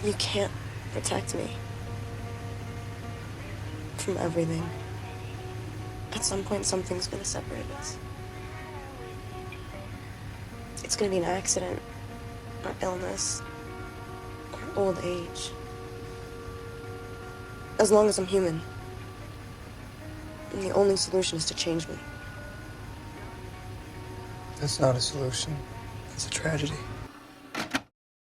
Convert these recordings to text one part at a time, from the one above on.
You can't protect me from everything. At some point, something's gonna separate us. It's gonna be an accident, or illness, or old age. As long as I'm human. And the only solution is to change me. That's not a solution. It's a tragedy.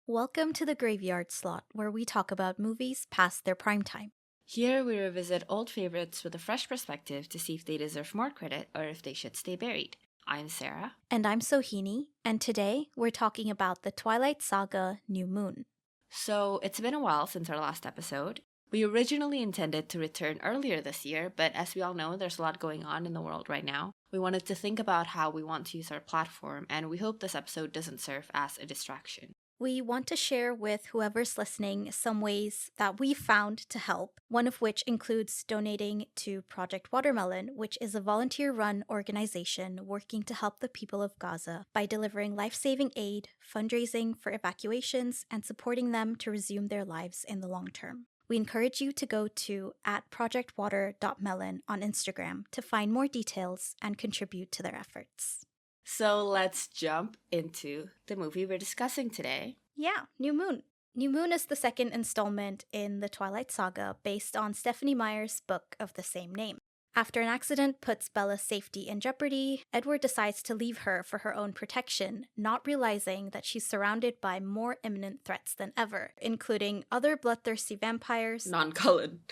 Welcome to the Graveyard Slot, where we talk about movies past their prime time. Here we revisit old favorites with a fresh perspective to see if they deserve more credit or if they should stay buried. I'm Sarah. And I'm Sohini, and today we're talking about the Twilight Saga New Moon. So it's been a while since our last episode. We originally intended to return earlier this year, but as we all know, there's a lot going on in the world right now. We wanted to think about how we want to use our platform, and we hope this episode doesn't serve as a distraction. We want to share with whoever's listening some ways that we found to help, one of which includes donating to Project Watermelon, which is a volunteer-run organization working to help the people of Gaza by delivering life-saving aid, fundraising for evacuations, and supporting them to resume their lives in the long term. We encourage you to go to @projectwater.melon on Instagram to find more details and contribute to their efforts. So let's jump into the movie we're discussing today. Yeah, New Moon. New Moon is the second installment in the Twilight Saga based on Stephenie Meyer's book of the same name. After an accident puts Bella's safety in jeopardy, Edward decides to leave her for her own protection, not realizing that she's surrounded by more imminent threats than ever, including other bloodthirsty vampires Non-Cullen.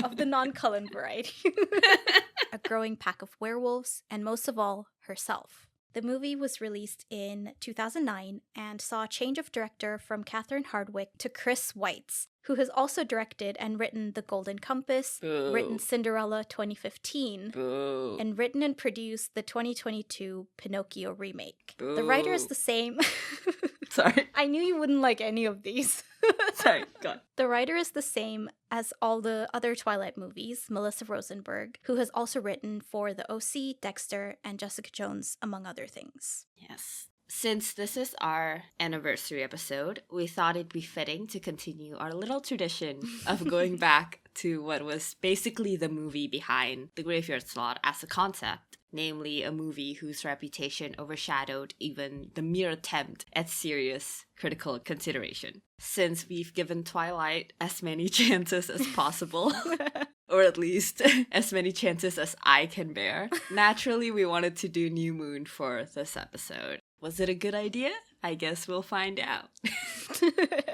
of the non-Cullen variety, a growing pack of werewolves, and most of all, herself. The movie was released in 2009 and saw a change of director from Catherine Hardwicke to Chris Weitz, who has also directed and written The Golden Compass, Boo. written Cinderella 2015, Boo. and written and produced the 2022 Pinocchio remake. Boo. The writer is the same. Sorry. I knew you wouldn't like any of these. Sorry, go on. The writer is the same as all the other Twilight movies, Melissa Rosenberg, who has also written for The OC, Dexter, and Jessica Jones, among other things. Yes. Since this is our anniversary episode, we thought it'd be fitting to continue our little tradition of going back to what was basically the movie behind The Graveyard Slot as a concept, namely a movie whose reputation overshadowed even the mere attempt at serious critical consideration. Since we've given Twilight as many chances as possible, or at least as many chances as I can bear, naturally we wanted to do New Moon for this episode. Was it a good idea? I guess we'll find out.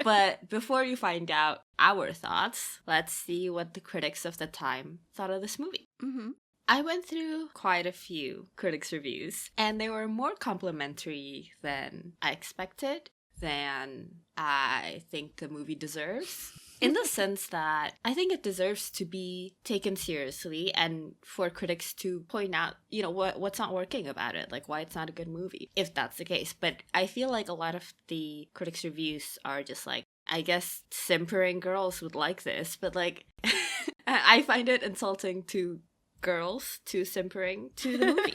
But before you find out our thoughts, let's see what the critics of the time thought of this movie. Mm-hmm. I went through quite a few critics' reviews, and they were more complimentary than I expected, than I think the movie deserves. In the sense that I think it deserves to be taken seriously and for critics to point out, what's not working about it, like why it's not a good movie, if that's the case. But I feel like a lot of the critics' reviews are just like, I guess simpering girls would like this, but like, I find it insulting to girls to simpering to the movie.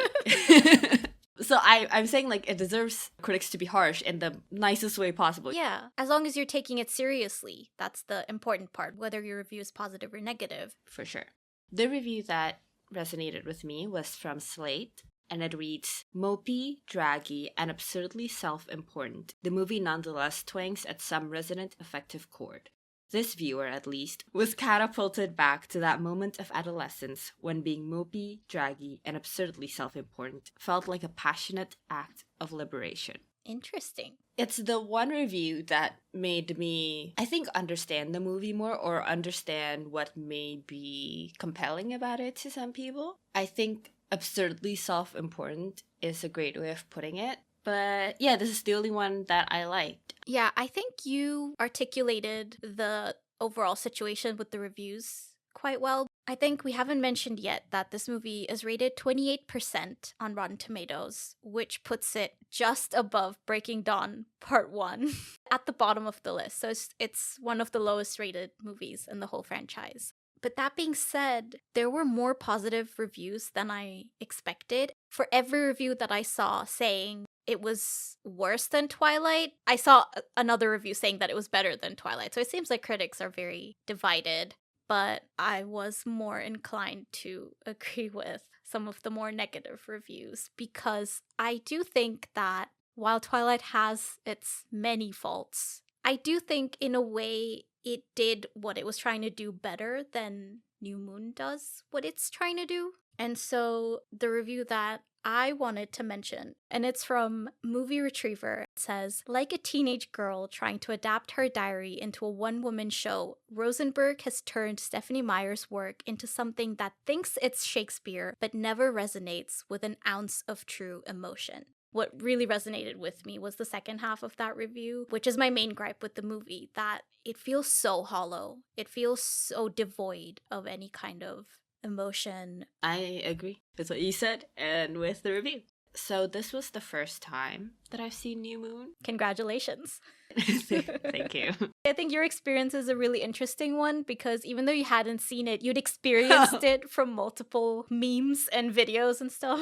So I'm saying, like, it deserves critics to be harsh in the nicest way possible. Yeah, as long as you're taking it seriously. That's the important part, whether your review is positive or negative. For sure. The review that resonated with me was from Slate, and it reads, "Mopey, draggy, and absurdly self-important, the movie nonetheless twangs at some resonant affective chord. This viewer, at least, was catapulted back to that moment of adolescence when being mopey, draggy, and absurdly self-important felt like a passionate act of liberation." Interesting. It's the one review that made me, I think, understand the movie more or understand what may be compelling about it to some people. I think absurdly self-important is a great way of putting it. But yeah, this is the only one that I liked. Yeah, I think you articulated the overall situation with the reviews quite well. I think we haven't mentioned yet that this movie is rated 28% on Rotten Tomatoes, which puts it just above Breaking Dawn Part 1 at the bottom of the list. So it's one of the lowest rated movies in the whole franchise. But that being said, there were more positive reviews than I expected. For every review that I saw saying it was worse than Twilight. I saw another review saying that it was better than Twilight, so it seems like critics are very divided. But I was more inclined to agree with some of the more negative reviews because I do think that while Twilight has its many faults, I do think in a way it did what it was trying to do better than New Moon does what it's trying to do. And so the review that I wanted to mention, and it's from Movie Retriever, it says, like a teenage girl trying to adapt her diary into a one-woman show, Rosenberg has turned Stephenie Meyer's work into something that thinks it's Shakespeare but never resonates with an ounce of true emotion. What really resonated with me was the second half of that review, which is my main gripe with the movie, that it feels so hollow. It feels so devoid of any kind of emotion. I agree with what you said and with the review. So this was the first time that I've seen New Moon. Congratulations. Thank you. I think your experience is a really interesting one because even though you hadn't seen it, you'd experienced it from multiple memes and videos and stuff.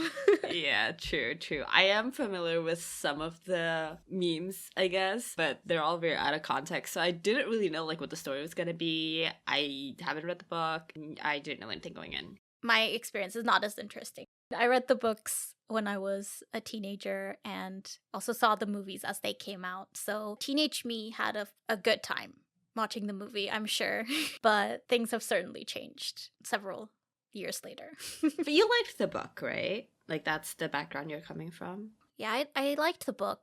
Yeah, true. I am familiar with some of the memes, I guess, but they're all very out of context. So I didn't really know like what the story was going to be. I haven't read the book. I didn't know anything going in. My experience is not as interesting. I read the books when I was a teenager and also saw the movies as they came out. So teenage me had a good time watching the movie, I'm sure. But things have certainly changed several years later. But you liked the book, right? Like that's the background you're coming from? Yeah, I liked the book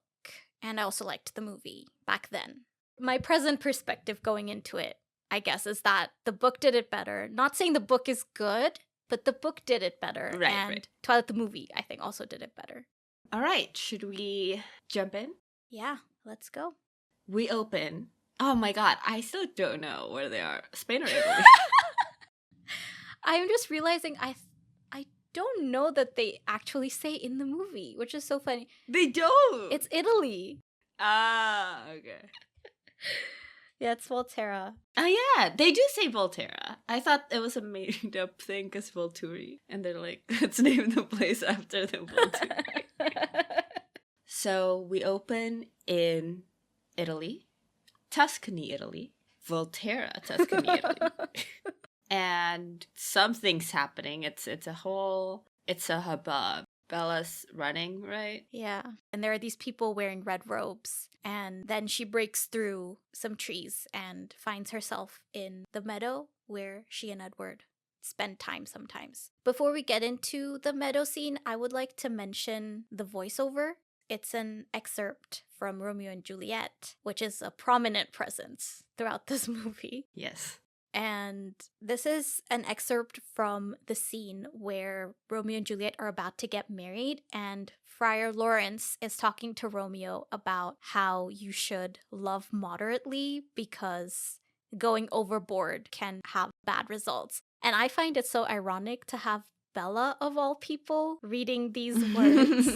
and I also liked the movie back then. My present perspective going into it, I guess, is that the book did it better. Not saying the book is good, but the book did it better. Right. Twilight the movie, I think, also did it better. All right, should we jump in? Yeah, let's go. We open. Oh my god, I still don't know where they are. Spain or Italy? I'm just realizing I don't know that they actually say in the movie, which is so funny. They don't! It's Italy. Ah, okay. Yeah, it's Volterra. Oh yeah, they do say Volterra. I thought it was a made up thing because Volturi. And they're like, let's name the place after the Volturi. So we open in Italy, Tuscany, Italy, Volterra, Tuscany, Italy. And something's happening. It's a hubbub. Bella's running, right? Yeah. And there are these people wearing red robes. And then she breaks through some trees and finds herself in the meadow where she and Edward spend time sometimes. Before we get into the meadow scene, I would like to mention the voiceover. It's an excerpt from Romeo and Juliet, which is a prominent presence throughout this movie. Yes. And this is an excerpt from the scene where Romeo and Juliet are about to get married, and Friar Lawrence is talking to Romeo about how you should love moderately because going overboard can have bad results. And I find it so ironic to have Bella, of all people, reading these words.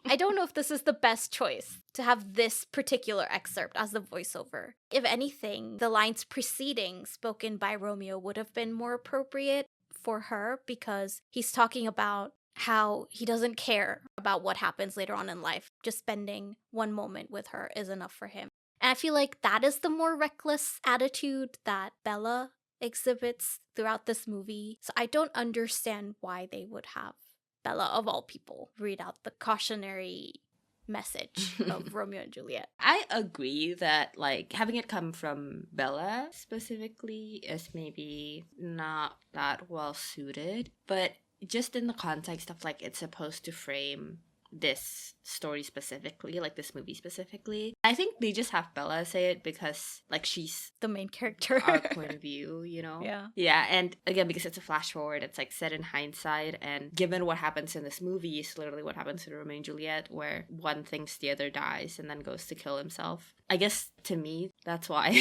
I don't know if this is the best choice to have this particular excerpt as the voiceover. If anything, the lines preceding spoken by Romeo would have been more appropriate for her because he's talking about how he doesn't care about what happens later on in life. Just spending one moment with her is enough for him. And I feel like that is the more reckless attitude that Bella exhibits throughout this movie. So I don't understand why they would have Bella, of all people, read out the cautionary message of Romeo and Juliet. I agree that, like, having it come from Bella specifically is maybe not that well suited, but just in the context of, like, it's supposed to frame this story specifically, like this movie specifically. I think they just have Bella say it because, like, she's the main character. Our point of view, you know? Yeah. Yeah, and again, because it's a flash forward, it's like set in hindsight, and given what happens in this movie is literally what happens in Romeo and Juliet, where one thinks the other dies and then goes to kill himself. I guess, to me, that's why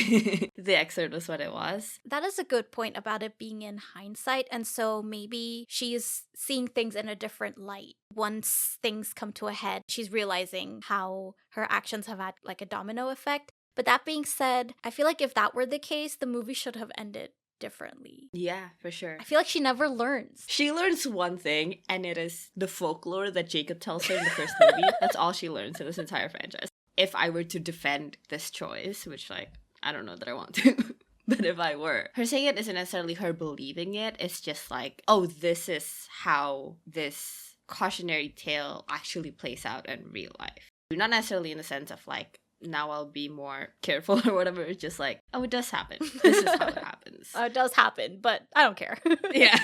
the excerpt was what it was. That is a good point about it being in hindsight, and so maybe she's seeing things in a different light. Once things come to a head, she's realizing how her actions have had like a domino effect. But that being said, I feel like if that were the case, the movie should have ended differently. Yeah, for sure. I feel like she never learns. She learns one thing, and it is the folklore that Jacob tells her in the first movie. That's all she learns in this entire franchise. If I were to defend this choice, which, like, I don't know that I want to, but if I were, her saying it isn't necessarily her believing it. It's just like, oh, this is how this cautionary tale actually plays out in real life. Not necessarily in the sense of, like, now I'll be more careful or whatever. It's just like, oh, it does happen. This is how it happens. It does happen, but I don't care. Yeah.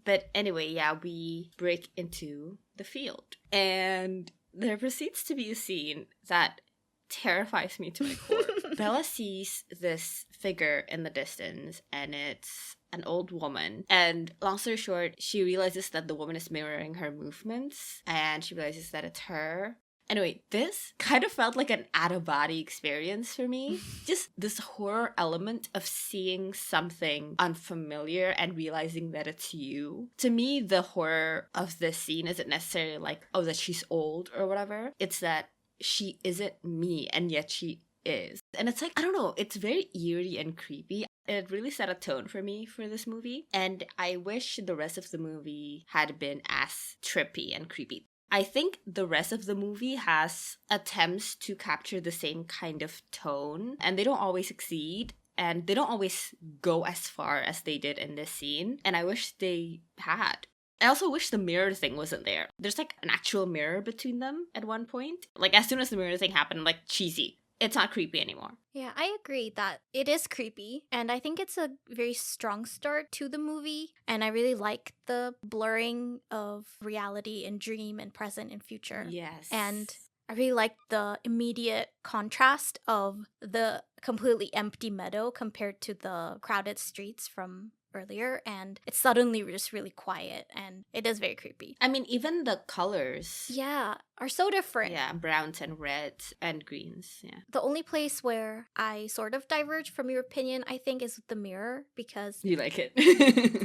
But anyway, yeah, we break into the field. And there proceeds to be a scene that terrifies me to my core. Bella sees this figure in the distance, and it's an old woman. And long story short, she realizes that the woman is mirroring her movements, and she realizes that it's her. Anyway, this kind of felt like an out-of-body experience for me. Just this horror element of seeing something unfamiliar and realizing that it's you. To me, the horror of this scene isn't necessarily like, oh, that she's old or whatever. It's that she isn't me, and yet she is. And it's like, I don't know, it's very eerie and creepy. It really set a tone for me for this movie. And I wish the rest of the movie had been as trippy and creepy. I think the rest of the movie has attempts to capture the same kind of tone, and they don't always succeed, and they don't always go as far as they did in this scene, and I wish they had. I also wish the mirror thing wasn't there. There's like an actual mirror between them at one point. Like, as soon as the mirror thing happened, I'm like, cheesy. It's not creepy anymore. Yeah, I agree that it is creepy, and I think it's a very strong start to the movie, and I really like the blurring of reality and dream and present and future. Yes. And I really like the immediate contrast of the completely empty meadow compared to the crowded streets from earlier, and it's suddenly just really quiet, and it is very creepy. I mean, even the colors. Yeah, are so different. Yeah, browns and reds and greens. Yeah. The only place where I sort of diverge from your opinion, I think, is with the mirror, because You like it.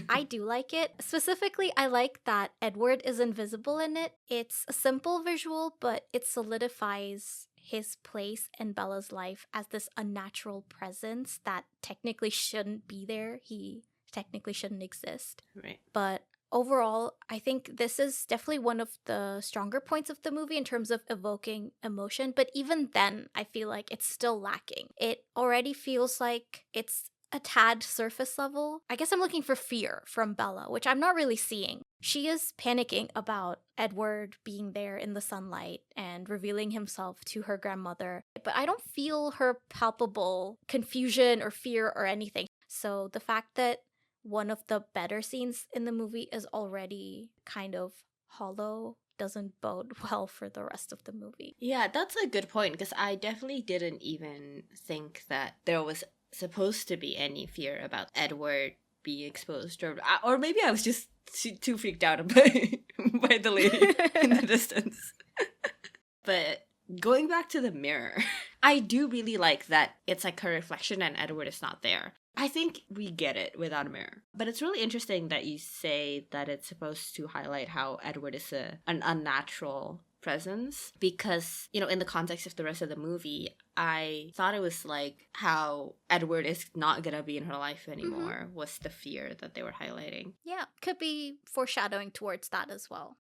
I do like it. Specifically, I like that Edward is invisible in it. It's a simple visual, but it solidifies his place in Bella's life as this unnatural presence that technically shouldn't be there. He technically shouldn't exist. Right. But overall, I think this is definitely one of the stronger points of the movie in terms of evoking emotion. But even then, I feel like it's still lacking. It already feels like it's a tad surface level. I guess I'm looking for fear from Bella, which I'm not really seeing. She is panicking about Edward being there in the sunlight and revealing himself to her grandmother. But I don't feel her palpable confusion or fear or anything. So the fact that one of the better scenes in the movie is already kind of hollow doesn't bode well for the rest of the movie. Yeah, that's a good point, because I definitely didn't even think that there was supposed to be any fear about Edward being exposed, or maybe I was just too freaked out by the lady in the distance. But going back to the mirror, I do really like that it's like her reflection and Edward is not there. I think we get it without a mirror. But it's really interesting that you say that it's supposed to highlight how Edward is an unnatural presence, because, you know, in the context of the rest of the movie, I thought it was like how Edward is not gonna be in her life anymore was the fear that they were highlighting. Yeah, could be foreshadowing towards that as well.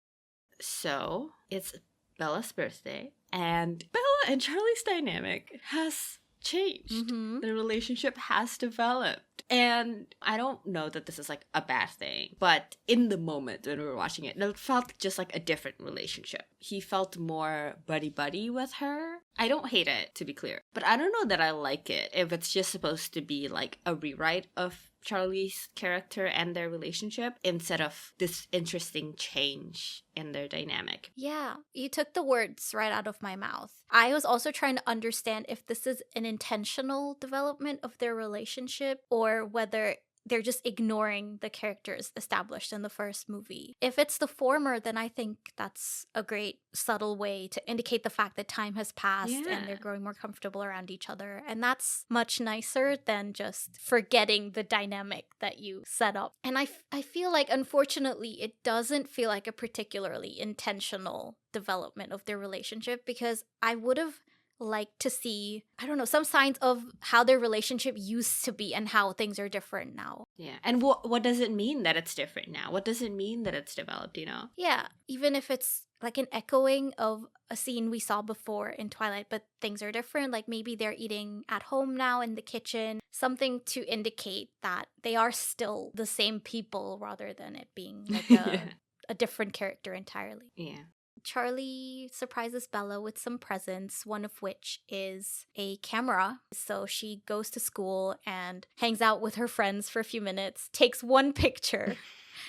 So, it's Bella's birthday, and Bella and Charlie's dynamic has changed. Their relationship has developed. And I don't know that this is like a bad thing, but in the moment when we were watching it, it felt just like a different relationship. He felt more buddy-buddy with her. I don't hate it, to be clear, but I don't know that I like it if it's just supposed to be like a rewrite of Charlie's character and their relationship instead of this interesting change in their dynamic. Yeah, you took the words right out of my mouth. I was also trying to understand if this is an intentional development of their relationship or whether they're just ignoring the characters established in the first movie. If it's the former, then I think that's a great subtle way to indicate the fact that time has passed and they're growing more comfortable around each other. And that's much nicer than just forgetting the dynamic that you set up. And I feel like, unfortunately, it doesn't feel like a particularly intentional development of their relationship, because I would have like to see, I don't know, some signs of how their relationship used to be and how things are different now. Yeah. And what does it mean that it's different now? What does it mean that it's developed, you know? Yeah, even if it's like an echoing of a scene we saw before in Twilight, but things are different. Like maybe they're eating at home now in the kitchen, something to indicate that they are still the same people rather than it being like Yeah. a different character entirely. Yeah. Charlie surprises Bella with some presents, one of which is a camera. So she goes to school and hangs out with her friends for a few minutes, takes one picture,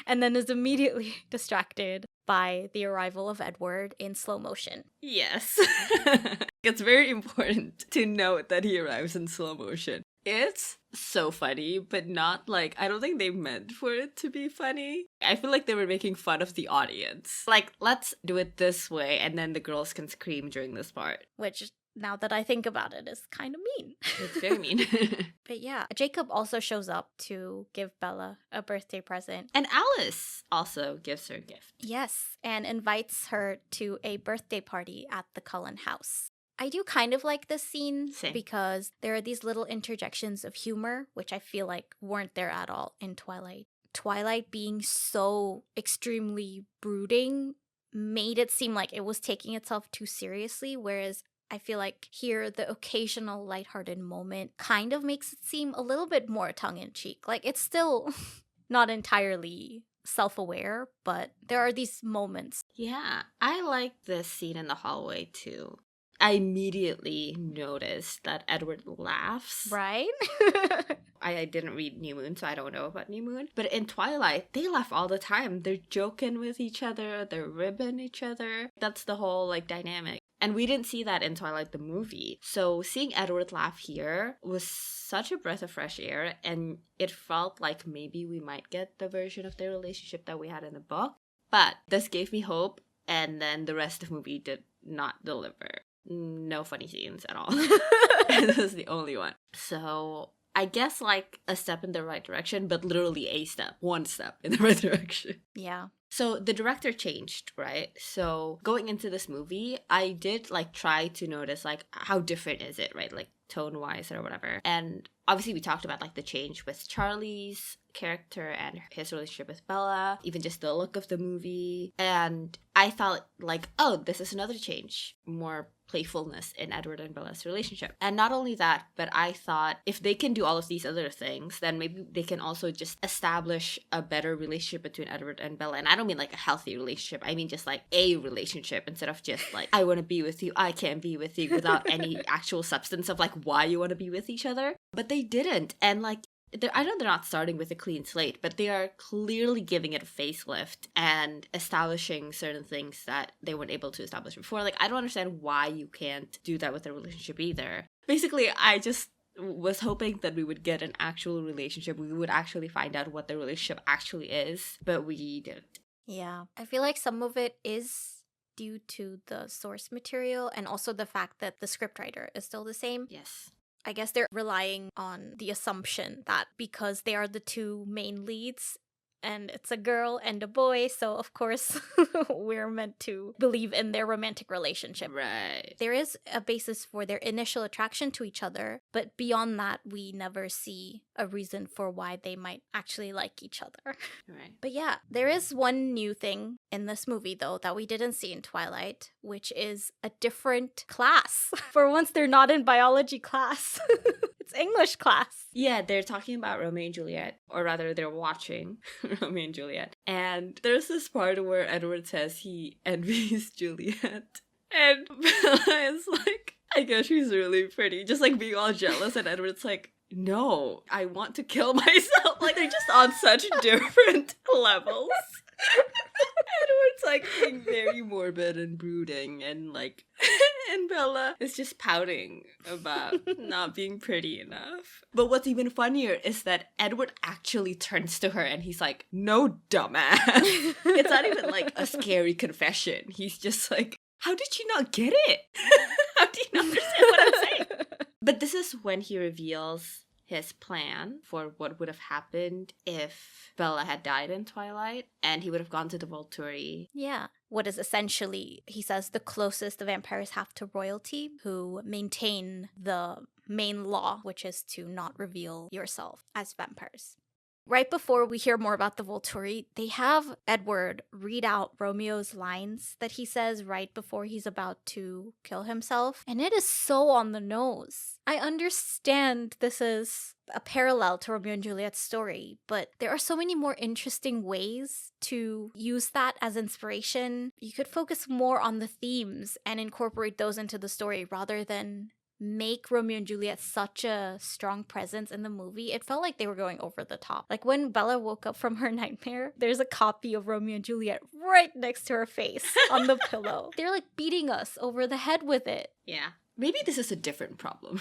and then is immediately distracted by the arrival of Edward in slow motion. Yes. It's very important to note that he arrives in slow motion. It's so funny, but not like, I don't think they meant for it to be funny. I feel like they were making fun of the audience. Like, let's do it this way, and then the girls can scream during this part. Which, now that I think about it, is kind of mean. It's very mean. But yeah, Jacob also shows up to give Bella a birthday present. And Alice also gives her a gift. Yes, and invites her to a birthday party at the Cullen house. I do kind of like this scene Same. because there are these little interjections of humor, which I feel like weren't there at all in Twilight. Twilight being so extremely brooding made it seem like it was taking itself too seriously, whereas I feel like here the occasional lighthearted moment kind of makes it seem a little bit more tongue-in-cheek. Like it's still not entirely self-aware, but there are these moments. Yeah, I like this scene in the hallway too. I immediately noticed that Edward laughs. Right? I didn't read New Moon, so I don't know about New Moon. But in Twilight, they laugh all the time. They're joking with each other, they're ribbing each other. That's the whole like dynamic. And we didn't see that in Twilight the movie. So seeing Edward laugh here was such a breath of fresh air, and it felt like maybe we might get the version of their relationship that we had in the book. But this gave me hope, and then the rest of the movie did not deliver. No funny scenes at all. This is the only one. So I guess like a step in the right direction, but literally a step, one step in the right direction. Yeah. So the director changed, right? So going into this movie, I did like try to notice like how different is it, right? Like tone-wise or whatever. And obviously we talked about like the change with Charlie's character and his relationship with Bella, even just the look of the movie. And I felt like, oh, this is another change. More playfulness in Edward and Bella's relationship. And not only that, but I thought if they can do all of these other things, then maybe they can also just establish a better relationship between Edward and Bella. And I don't mean like a healthy relationship. I mean just like a relationship instead of just like, I want to be with you, I can't be with you, without any actual substance of like why you want to be with each other. But they didn't. And like, I know they're not starting with a clean slate, but they are clearly giving it a facelift and establishing certain things that they weren't able to establish before. Like, I don't understand why you can't do that with a relationship either. Basically, I just was hoping that we would get an actual relationship. We would actually find out what the relationship actually is, but we didn't. Yeah. I feel like some of it is due to the source material and also the fact that the scriptwriter is still the same. Yes. I guess they're relying on the assumption that because they are the two main leads and it's a girl and a boy, so of course we're meant to believe in their romantic relationship. Right. There is a basis for their initial attraction to each other, but beyond that, we never see a reason for why they might actually like each other. Right. But yeah, there is one new thing in this movie, though, that we didn't see in Twilight, which is a different class. For once, they're not in biology class. It's English class. Yeah, they're talking about Romeo and Juliet, or rather, they're watching Romeo and Juliet. And there's this part where Edward says he envies Juliet. And Bella is like, I guess she's really pretty. Just like being all jealous. And Edward's like, no, I want to kill myself. Like, they're just on such different levels. Edward's like being very morbid and brooding, and like, and Bella is just pouting about not being pretty enough. But what's even funnier is that Edward actually turns to her and he's like, no, dumbass. It's not even like a scary confession. He's just like, how did you not get it? How do you not understand what I'm saying? But this is when he reveals his plan for what would have happened if Bella had died in Twilight, and he would have gone to the Volturi. Yeah. What is essentially, he says, the closest the vampires have to royalty, who maintain the main law, which is to not reveal yourself as vampires. Right before we hear more about the Volturi, they have Edward read out Romeo's lines that he says right before he's about to kill himself. And it is so on the nose. I understand this is a parallel to Romeo and Juliet's story, but there are so many more interesting ways to use that as inspiration. You could focus more on the themes and incorporate those into the story rather than make Romeo and Juliet such a strong presence in the movie. It felt like they were going over the top. Like when Bella woke up from her nightmare, there's a copy of Romeo and Juliet right next to her face on the pillow. They're like beating us over the head with it. Yeah. Maybe this is a different problem,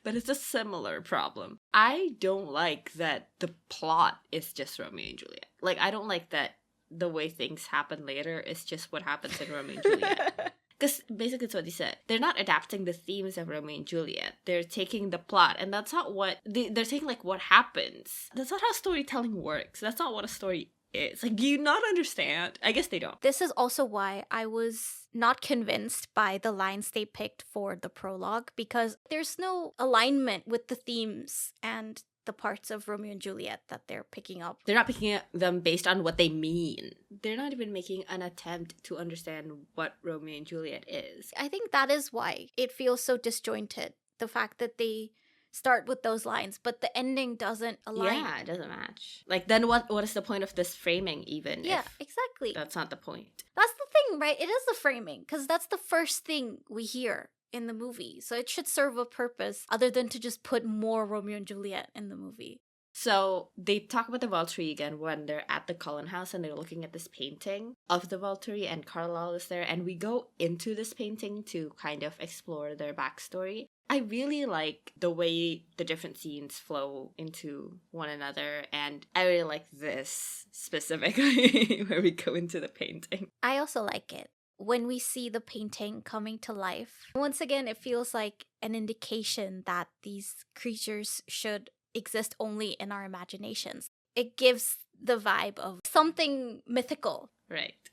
but it's a similar problem. I don't like that the plot is just Romeo and Juliet. Like, I don't like that the way things happen later is just what happens in Romeo and Juliet. Because basically it's what he said. They're not adapting the themes of Romeo and Juliet. They're taking the plot, and that's not what... They're taking, like, what happens. That's not how storytelling works. That's not what a story is. Like, do you not understand? I guess they don't. This is also why I was not convinced by the lines they picked for the prologue, because there's no alignment with the themes and the parts of Romeo and Juliet that they're picking up. They're not picking up them based on what they mean. They're not even making an attempt to understand what Romeo and Juliet is. I think that is why it feels so disjointed. The fact that they start with those lines, but the ending doesn't align. Yeah, it doesn't match. Like, then what is the point of this framing even? Yeah, if exactly. That's not the point. That's the thing, right? It is the framing, because that's the first thing we hear in the movie. So it should serve a purpose other than to just put more Romeo and Juliet in the movie. So they talk about the Valkyrie again when they're at the Cullen house and they're looking at this painting of the Valkyrie, and Carlisle is there, and we go into this painting to kind of explore their backstory. I really like the way the different scenes flow into one another, and I really like this specifically where we go into the painting. I also like it. When we see the painting coming to life, once again, it feels like an indication that these creatures should exist only in our imaginations. It gives the vibe of something mythical. Right.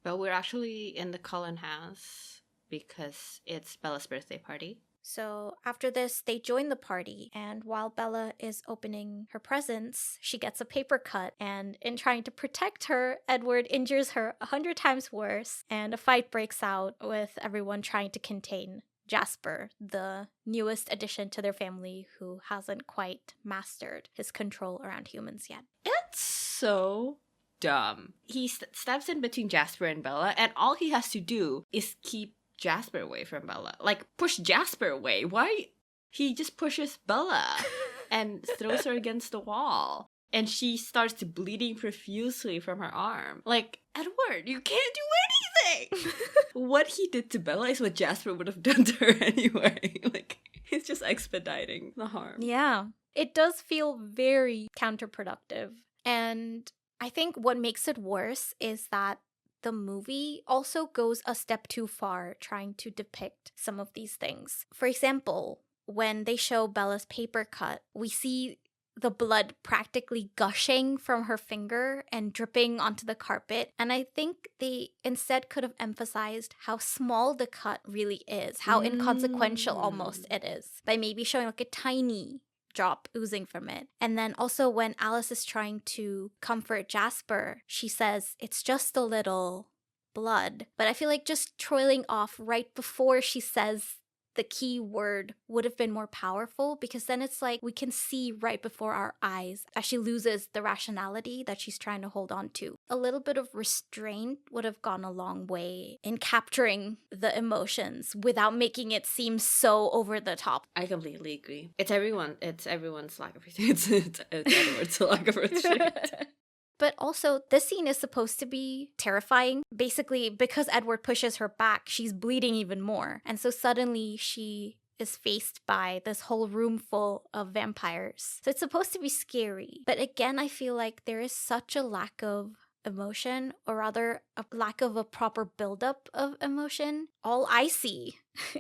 But we're actually in the Cullen house because it's Bella's birthday party. So after this, they join the party, and while Bella is opening her presents, she gets a paper cut, and in trying to protect her, Edward injures her 100 times worse, and a fight breaks out with everyone trying to contain Jasper, the newest addition to their family who hasn't quite mastered his control around humans yet. It's so dumb. He steps in between Jasper and Bella, and all he has to do is keep Jasper away from Bella. Like, push Jasper away. Why? He just pushes Bella and throws her against the wall. And she starts bleeding profusely from her arm. Like, Edward, you can't do anything! What he did to Bella is what Jasper would have done to her anyway. Like, he's just expediting the harm. Yeah. It does feel very counterproductive. And I think what makes it worse is that the movie also goes a step too far trying to depict some of these things. For example, when they show Bella's paper cut, we see the blood practically gushing from her finger and dripping onto the carpet. And I think they instead could have emphasized how small the cut really is, how inconsequential almost it is, by maybe showing like a tiny drop oozing from it. And then also when Alice is trying to comfort Jasper, she says, it's just a little blood. But I feel like just trailing off right before she says the key word would have been more powerful, because then it's like we can see right before our eyes as she loses the rationality that she's trying to hold on to. A little bit of restraint would have gone a long way in capturing the emotions without making it seem so over the top. I completely agree. It's everyone's lack of restraint. It's Edward's lack of restraint. But also, this scene is supposed to be terrifying. Basically, because Edward pushes her back, she's bleeding even more. And so suddenly she is faced by this whole room full of vampires. So it's supposed to be scary. But again, I feel like there is such a lack of emotion, or rather a lack of a proper buildup of emotion. All I see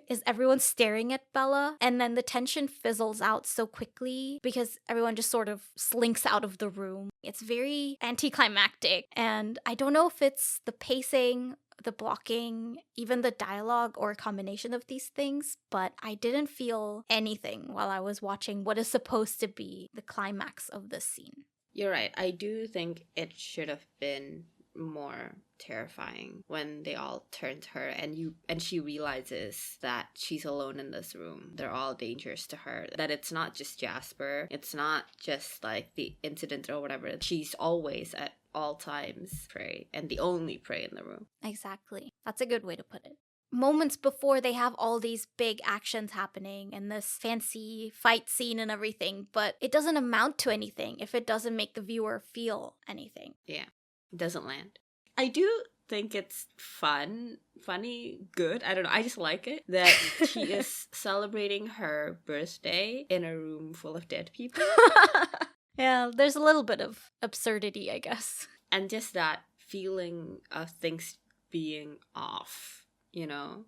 is everyone staring at Bella, and then the tension fizzles out so quickly because everyone just sort of slinks out of the room. It's very anticlimactic, and I don't know if it's the pacing, the blocking, even the dialogue, or a combination of these things, but I didn't feel anything while I was watching what is supposed to be the climax of this scene. You're right. I do think it should have been more terrifying when they all turn to her and she realizes that she's alone in this room. They're all dangerous to her. That it's not just Jasper. It's not just like the incident or whatever. She's always at all times prey and the only prey in the room. Exactly. That's a good way to put it. Moments before they have all these big actions happening and this fancy fight scene and everything, but it doesn't amount to anything if it doesn't make the viewer feel anything. Yeah, it doesn't land. I do think it's funny, good. I don't know. I just like it that she is celebrating her birthday in a room full of dead people. Yeah, there's a little bit of absurdity, I guess. And just that feeling of things being off. You know?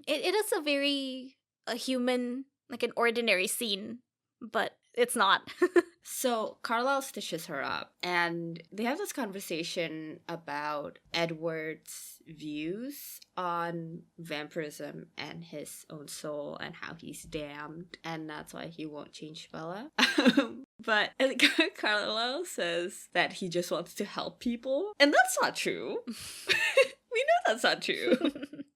It is a human, like an ordinary scene, but it's not. So Carlisle stitches her up, and they have this conversation about Edward's views on vampirism and his own soul and how he's damned, and that's why he won't change Bella. But Carlisle says that he just wants to help people, and that's not true. We know that's not true.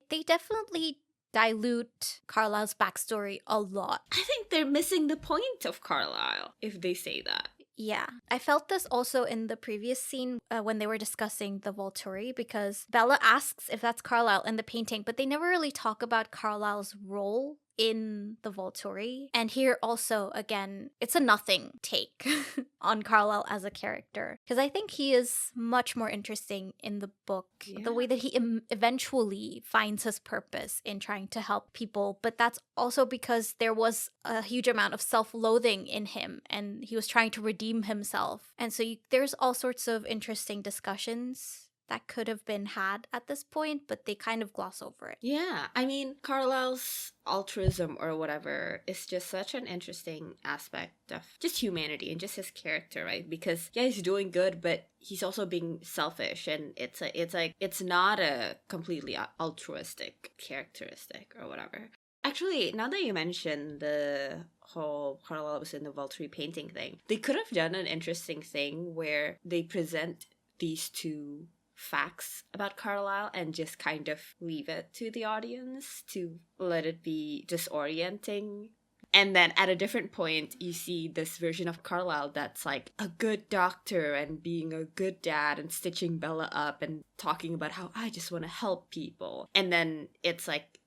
They definitely dilute Carlisle's backstory a lot. I think they're missing the point of Carlisle if they say that. Yeah, I felt this also in the previous scene when they were discussing the Volturi, because Bella asks if that's Carlisle in the painting, but they never really talk about Carlisle's role in the Volturi. And here also, again, it's a nothing take on Carlisle as a character, because I think he is much more interesting in the book. Yeah. The way that he eventually finds his purpose in trying to help people, but that's also because there was a huge amount of self-loathing in him and he was trying to redeem himself. And so there's all sorts of interesting discussions that could have been had at this point, but they kind of gloss over it. Yeah, I mean, Carlisle's altruism or whatever is just such an interesting aspect of just humanity and just his character, right? Because yeah, he's doing good, but he's also being selfish, and it's not a completely altruistic characteristic or whatever. Actually, now that you mention the whole Carlisle was in the Volturi painting thing, they could have done an interesting thing where they present these two facts about Carlisle and just kind of leave it to the audience to let it be disorienting. And then at a different point, you see this version of Carlisle that's like a good doctor and being a good dad and stitching Bella up and talking about how I just want to help people. And then it's like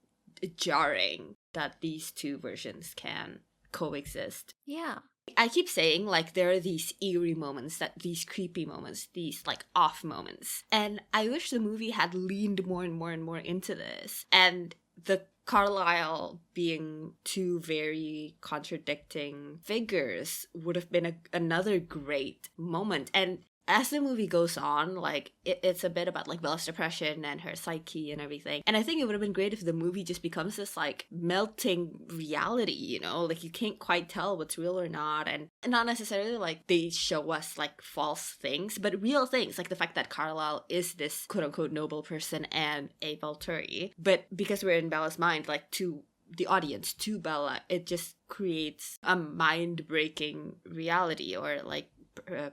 jarring that these two versions can coexist. Yeah. I keep saying, like, there are these eerie moments, these creepy moments, these, like, off moments. And I wish the movie had leaned more and more and more into this. And the Carlisle being two very contradicting figures would have been another great moment. And as the movie goes on, like, it's a bit about, like, Bella's depression and her psyche and everything. And I think it would have been great if the movie just becomes this, like, melting reality, you know? Like, you can't quite tell what's real or not. And not necessarily, like, they show us, like, false things, but real things. Like, the fact that Carlisle is this quote-unquote noble person and a Volturi. But because we're in Bella's mind, like, to the audience, to Bella, it just creates a mind-breaking reality or, like,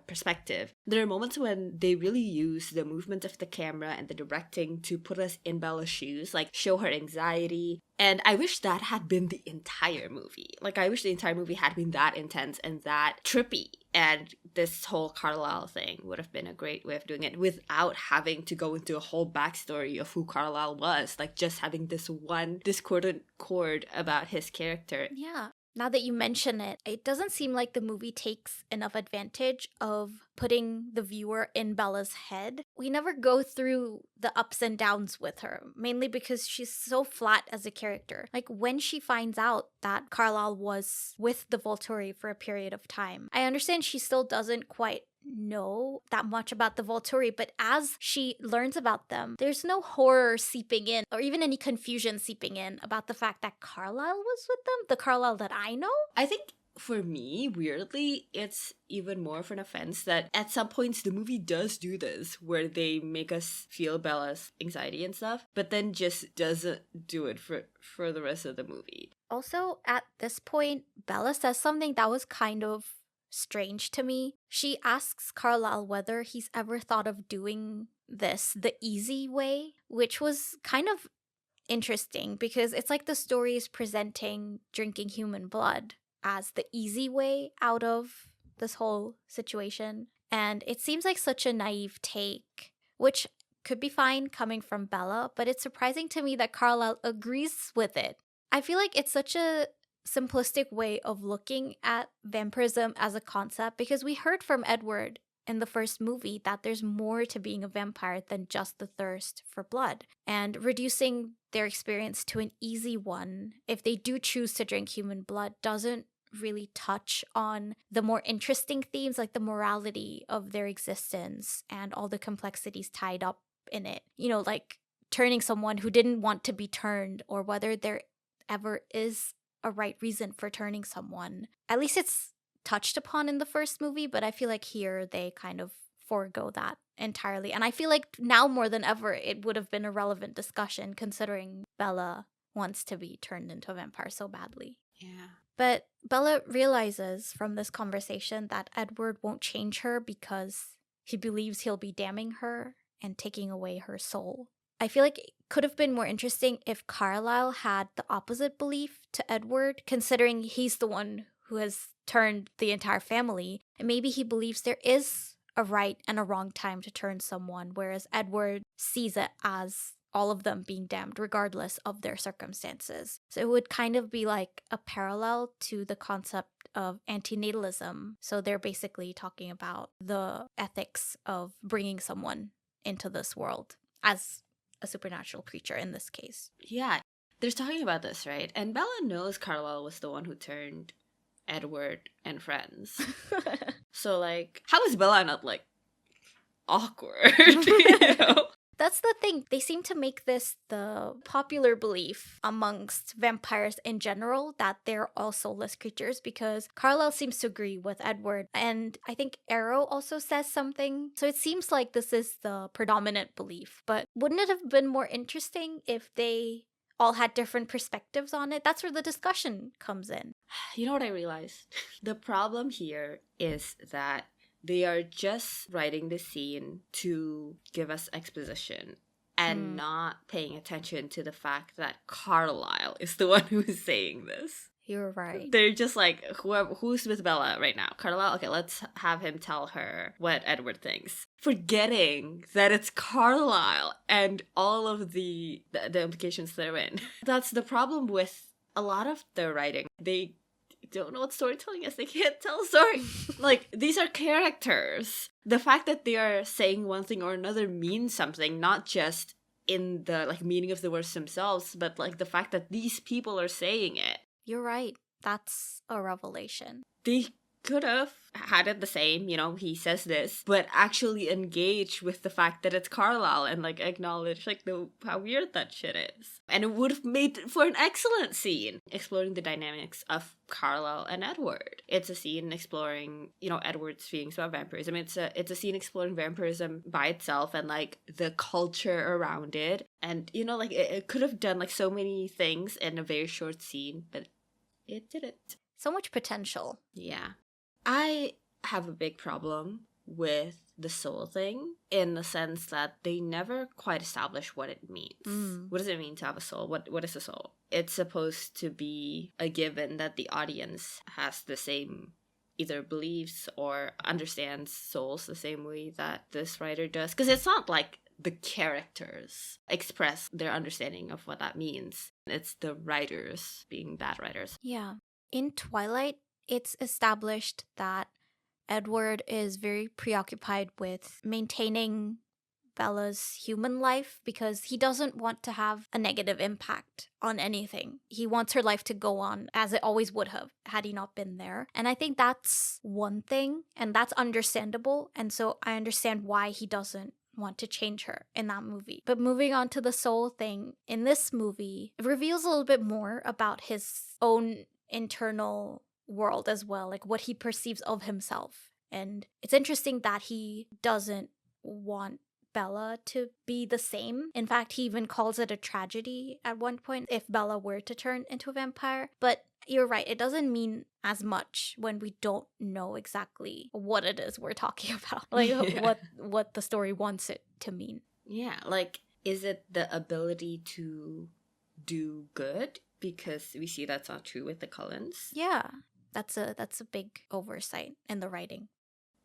perspective. There are moments when they really use the movement of the camera and the directing to put us in Bella's shoes, like show her anxiety. And I wish that had been the entire movie. Like, I wish the entire movie had been that intense and that trippy. And this whole Carlisle thing would have been a great way of doing it without having to go into a whole backstory of who Carlisle was. Like, just having this one discordant chord about his character. Yeah. Now that you mention it, it doesn't seem like the movie takes enough advantage of putting the viewer in Bella's head. We never go through the ups and downs with her, mainly because she's so flat as a character. Like, when she finds out that Carlisle was with the Volturi for a period of time, I understand she still doesn't quite know that much about the Volturi, but as she learns about them, there's no horror seeping in or even any confusion seeping in about the fact that Carlisle was with them, the Carlisle that I know. I think for me, weirdly, it's even more of an offense that at some points the movie does do this, where they make us feel Bella's anxiety and stuff, but then just doesn't do it for the rest of the movie. Also, at this point, Bella says something that was kind of strange to me. She asks Carlisle whether he's ever thought of doing this the easy way, which was kind of interesting because it's like the story is presenting drinking human blood as the easy way out of this whole situation. And it seems like such a naive take, which could be fine coming from Bella, but it's surprising to me that Carlisle agrees with it. I feel like it's such a simplistic way of looking at vampirism as a concept because we heard from Edward in the first movie that there's more to being a vampire than just the thirst for blood. And reducing their experience to an easy one, if they do choose to drink human blood, doesn't really touch on the more interesting themes like the morality of their existence and all the complexities tied up in it. You know, like turning someone who didn't want to be turned, or whether there ever is a right reason for turning someone. At least it's touched upon in the first movie, but I feel like here they kind of forego that entirely. And I feel like now more than ever it would have been a relevant discussion considering Bella wants to be turned into a vampire so badly. Yeah. But Bella realizes from this conversation that Edward won't change her because he believes he'll be damning her and taking away her soul. I feel like it could have been more interesting if Carlisle had the opposite belief to Edward, considering he's the one who has turned the entire family. And maybe he believes there is a right and a wrong time to turn someone, whereas Edward sees it as all of them being damned regardless of their circumstances. So it would kind of be like a parallel to the concept of antinatalism. So they're basically talking about the ethics of bringing someone into this world as a supernatural creature in this case. Yeah, they're talking about this, right? And Bella knows Carlisle was the one who turned Edward and friends. So, like, how is Bella not, like, awkward, you know? That's the thing. They seem to make this the popular belief amongst vampires in general that they're all soulless creatures because Carlisle seems to agree with Edward. And I think Arrow also says something. So it seems like this is the predominant belief. But wouldn't it have been more interesting if they all had different perspectives on it? That's where the discussion comes in. You know what I realized? The problem here is that they are just writing the scene to give us exposition and not paying attention to the fact that Carlisle is the one who is saying this. You're right. They're just like, who's with Bella right now? Carlisle? Okay, let's have him tell her what Edward thinks. Forgetting that it's Carlisle and all of the implications therein. That's the problem with a lot of their writing. They don't know what storytelling is. They can't tell a story. Like, these are characters. The fact that they are saying one thing or another means something, not just in the like meaning of the words themselves, but like the fact that these people are saying it. You're right. That's a revelation. They could have had it the same, you know, he says this, but actually engage with the fact that it's Carlisle and like acknowledge like how weird that shit is. And it would have made for an excellent scene exploring the dynamics of Carlisle and Edward. It's a scene exploring, you know, Edward's feelings about vampirism. It's a scene exploring vampirism by itself and like the culture around it. And, you know, like it could have done like so many things in a very short scene, but it didn't. So much potential. Yeah. I have a big problem with the soul thing in the sense that they never quite establish what it means. What does it mean to have a soul? What is a soul? It's supposed to be a given that the audience has the same either beliefs or understands souls the same way that this writer does. Because it's not like the characters express their understanding of what that means. It's the writers being bad writers. Yeah. In Twilight, it's established that Edward is very preoccupied with maintaining Bella's human life because he doesn't want to have a negative impact on anything. He wants her life to go on as it always would have had he not been there. And I think that's one thing, and that's understandable. And so I understand why he doesn't want to change her in that movie. But moving on to the soul thing, in this movie, it reveals a little bit more about his own internal world as well, like what he perceives of himself. And it's interesting that he doesn't want Bella to be the same. In fact, he even calls it a tragedy at one point if Bella were to turn into a vampire. But you're right, it doesn't mean as much when we don't know exactly what it is we're talking about. Like what the story wants it to mean. Yeah, like, is it the ability to do good? Because we see that's not true with the Cullens. Yeah, that's a big oversight in the writing.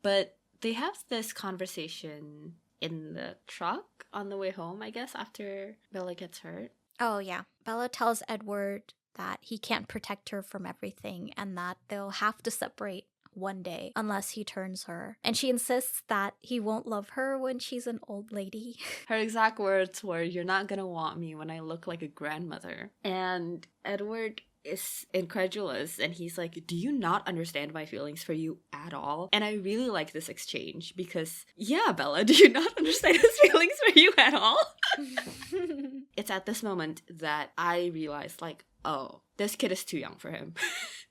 But they have this conversation in the truck on the way home, I guess, after Bella gets hurt. Oh, yeah. Bella tells Edward that he can't protect her from everything and that they'll have to separate one day unless he turns her. And she insists that he won't love her when she's an old lady. Her exact words were, "You're not gonna want me when I look like a grandmother." And Edward is incredulous, and he's like, "Do you not understand my feelings for you at all?" And I really like this exchange because, yeah, Bella, do you not understand his feelings for you at all? It's at this moment that I realized, like, oh, this kid is too young for him.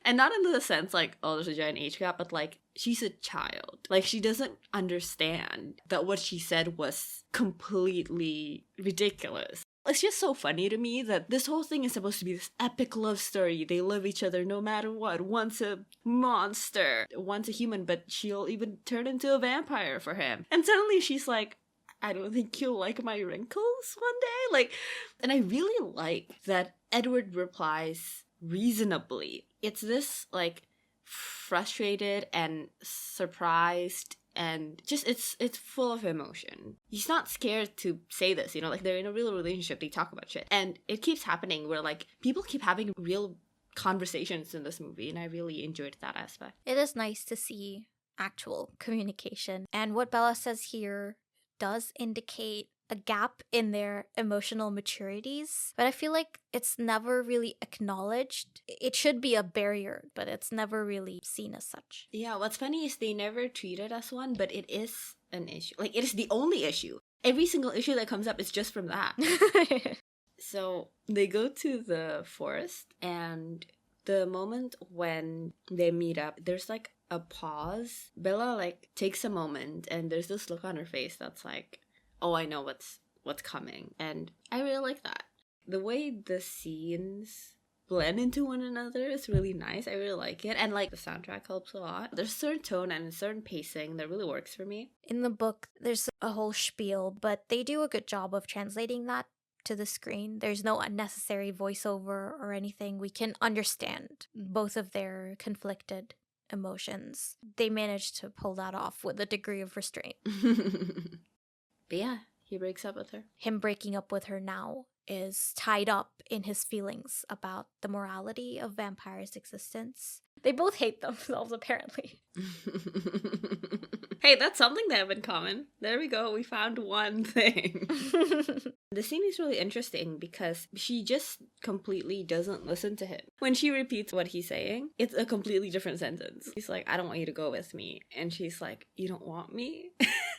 And not in the sense like, oh, there's a giant age gap, but like, she's a child. Like, she doesn't understand that what she said was completely ridiculous. It's just so funny to me that this whole thing is supposed to be this epic love story. They love each other no matter what. One's a monster, one's a human, but she'll even turn into a vampire for him. And suddenly she's like, I don't think you'll like my wrinkles one day. Like, and I really like that Edward replies reasonably. It's this, like, frustrated and surprised and just it's full of emotion. He's not scared to say this, you know, like, they're in a real relationship, they talk about shit. And it keeps happening where, like, people keep having real conversations in this movie, and I really enjoyed that aspect. It is nice to see actual communication. And what Bella says here does indicate a gap in their emotional maturities, but I feel like it's never really acknowledged. It should be a barrier, but it's never really seen as such. Yeah, what's funny is they never treat it as one, but it is an issue. Like, it is the only issue. Every single issue that comes up is just from that. So they go to the forest, and the moment when they meet up, there's like a pause. Bella like takes a moment, and there's this look on her face that's like, oh, I know what's coming. And I really like that. The way the scenes blend into one another is really nice. I really like it. And like, the soundtrack helps a lot. There's a certain tone and a certain pacing that really works for me. In the book, there's a whole spiel, but they do a good job of translating that to the screen. There's no unnecessary voiceover or anything. We can understand both of their conflicted emotions. They managed to pull that off with a degree of restraint. But yeah, he breaks up with her. Him breaking up with her now is tied up in his feelings about the morality of vampires' existence. They both hate themselves, apparently. Hey, that's something they have in common. There we go. We found one thing. The scene is really interesting because she just completely doesn't listen to him. When she repeats what he's saying, it's a completely different sentence. He's like, I don't want you to go with me. And she's like, you don't want me?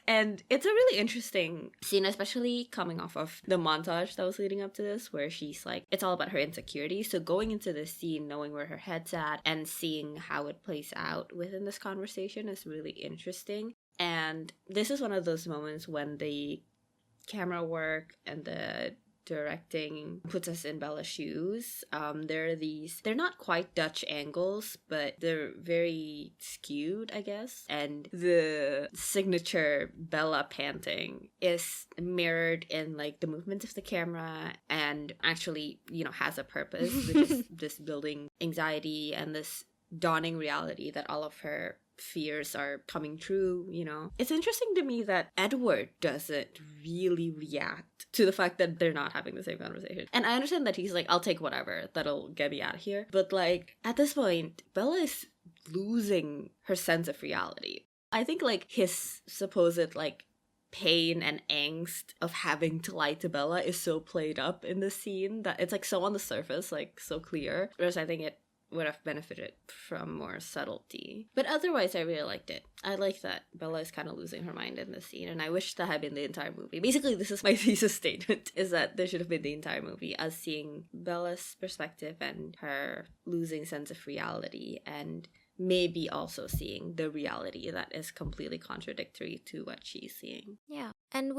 And it's a really interesting scene, especially coming off of the montage that was leading up to this, where she's like, it's all about her insecurity. So going into this scene, knowing where her head's at and seeing how it plays out within this conversation is really interesting. And this is one of those moments when the camera work and the directing puts us in Bella's shoes. They're not quite Dutch angles, but they're very skewed, I guess. And the signature Bella panting is mirrored in like the movements of the camera, and actually, you know, has a purpose, which is this building anxiety and this dawning reality that all of her fears are coming true, you know. It's interesting to me that Edward doesn't really react to the fact that they're not having the same conversation. And I understand that he's like, I'll take whatever that'll get me out of here. But like, at this point, Bella is losing her sense of reality. I think like his supposed like pain and angst of having to lie to Bella is so played up in the scene that it's like so on the surface, like so clear. Whereas I think it would have benefited from more subtlety. But otherwise, I really liked it. I like that Bella is kind of losing her mind in this scene, and I wish that had been the entire movie. Basically, this is my thesis statement, is that there should have been the entire movie, us seeing Bella's perspective and her losing sense of reality, and maybe also seeing the reality that is completely contradictory to what she's seeing. Yeah. And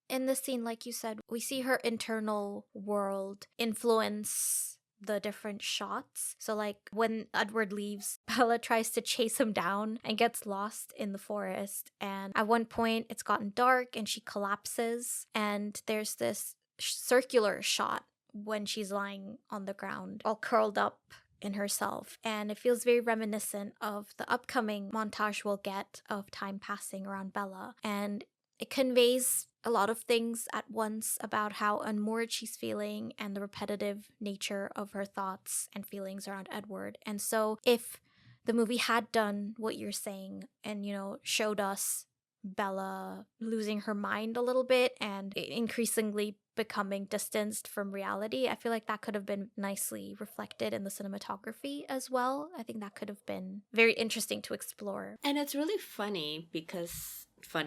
in this scene, like you said, we see her internal world influence the different shots. So like when Edward leaves, Bella tries to chase him down and gets lost in the forest. And at one point it's gotten dark and she collapses. And there's this circular shot when she's lying on the ground, all curled up in herself. And it feels very reminiscent of the upcoming montage we'll get of time passing around Bella. And it conveys a lot of things at once about how unmoored she's feeling and the repetitive nature of her thoughts and feelings around Edward. And so if the movie had done what you're saying and, showed us Bella losing her mind a little bit and increasingly becoming distanced from reality, I feel like that could have been nicely reflected in the cinematography as well. I think that could have been very interesting to explore. And it's really funny because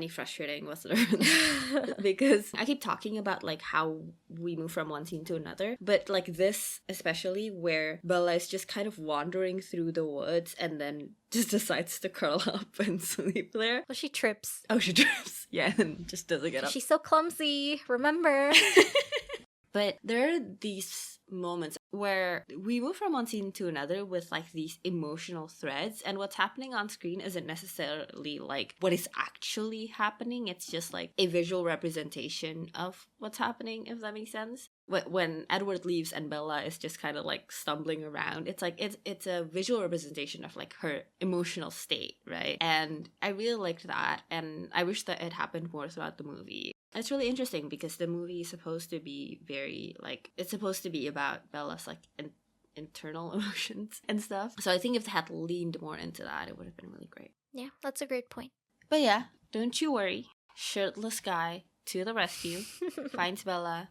frustrating was the word. Because I keep talking about like how we move from one scene to another, but like this especially, where Bella is just kind of wandering through the woods and then just decides to curl up and sleep there. Well, she trips. Oh, she trips. Yeah, and just doesn't get up. She's so clumsy, remember? But there are these moments where we move from one scene to another with like these emotional threads, and what's happening on screen isn't necessarily like what is actually happening. It's just like a visual representation of what's happening, if that makes sense. When Edward leaves and Bella is just kind of like stumbling around, it's like it's a visual representation of like her emotional state, right? And I really liked that, and I wish that it happened more throughout the movie. It's really interesting because the movie is supposed to be very like, it's supposed to be about Bella's like internal emotions and stuff. So I think if they had leaned more into that, it would have been really great. Yeah, that's a great point. But yeah, don't you worry. Shirtless guy to the rescue, finds Bella,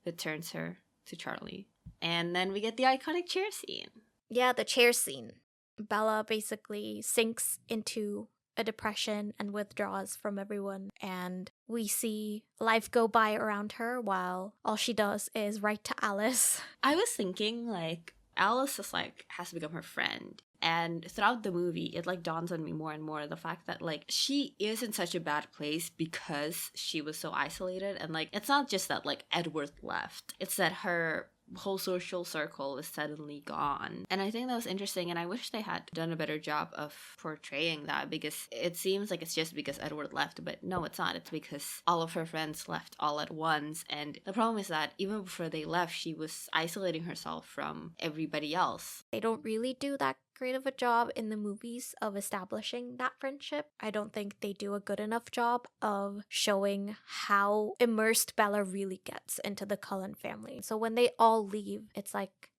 returns her to Charlie. And then we get the iconic chair scene. Yeah, the chair scene. Bella basically sinks into a depression and withdraws from everyone, and we see life go by around her while all she does is write to Alice. I was thinking like Alice is like has become her friend, and throughout the movie it like dawns on me more and more the fact that like she is in such a bad place because she was so isolated, and like it's not just that like Edward left, it's that her whole social circle is suddenly gone. And I think that was interesting, and I wish they had done a better job of portraying that, because it seems like it's just because Edward left, but no, it's not. It's because all of her friends left all at once, and the problem is that even before they left, she was isolating herself from everybody else. They don't really do that great of a job in the movies of establishing that friendship. I don't think they do a good enough job of showing how immersed Bella really gets into the Cullen family. So when they all leave, it's like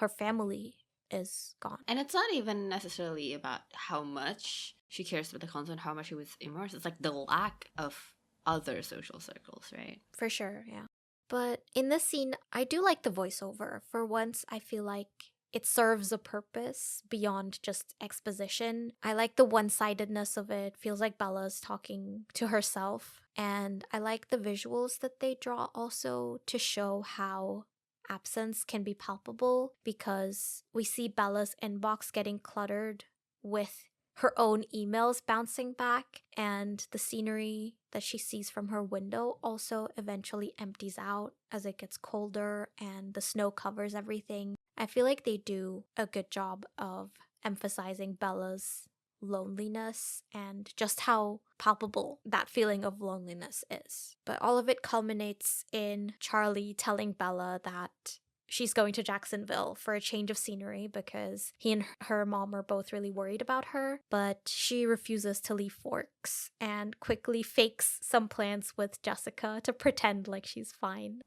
her family is gone. And it's not even necessarily about how much she cares about the Cullens and how much she was immersed. It's like the lack of other social circles, right? For sure, yeah. But in this scene, I do like the voiceover. For once, I feel like it serves a purpose beyond just exposition. I like the one-sidedness of it. Feels like Bella's talking to herself. And I like the visuals that they draw also to show how absence can be palpable, because we see Bella's inbox getting cluttered with her own emails bouncing back, and the scenery that she sees from her window also eventually empties out as it gets colder and the snow covers everything. I feel like they do a good job of emphasizing Bella's loneliness and just how palpable that feeling of loneliness is. But all of it culminates in Charlie telling Bella that she's going to Jacksonville for a change of scenery because he and her mom are both really worried about her, but she refuses to leave Forks and quickly fakes some plans with Jessica to pretend like she's fine.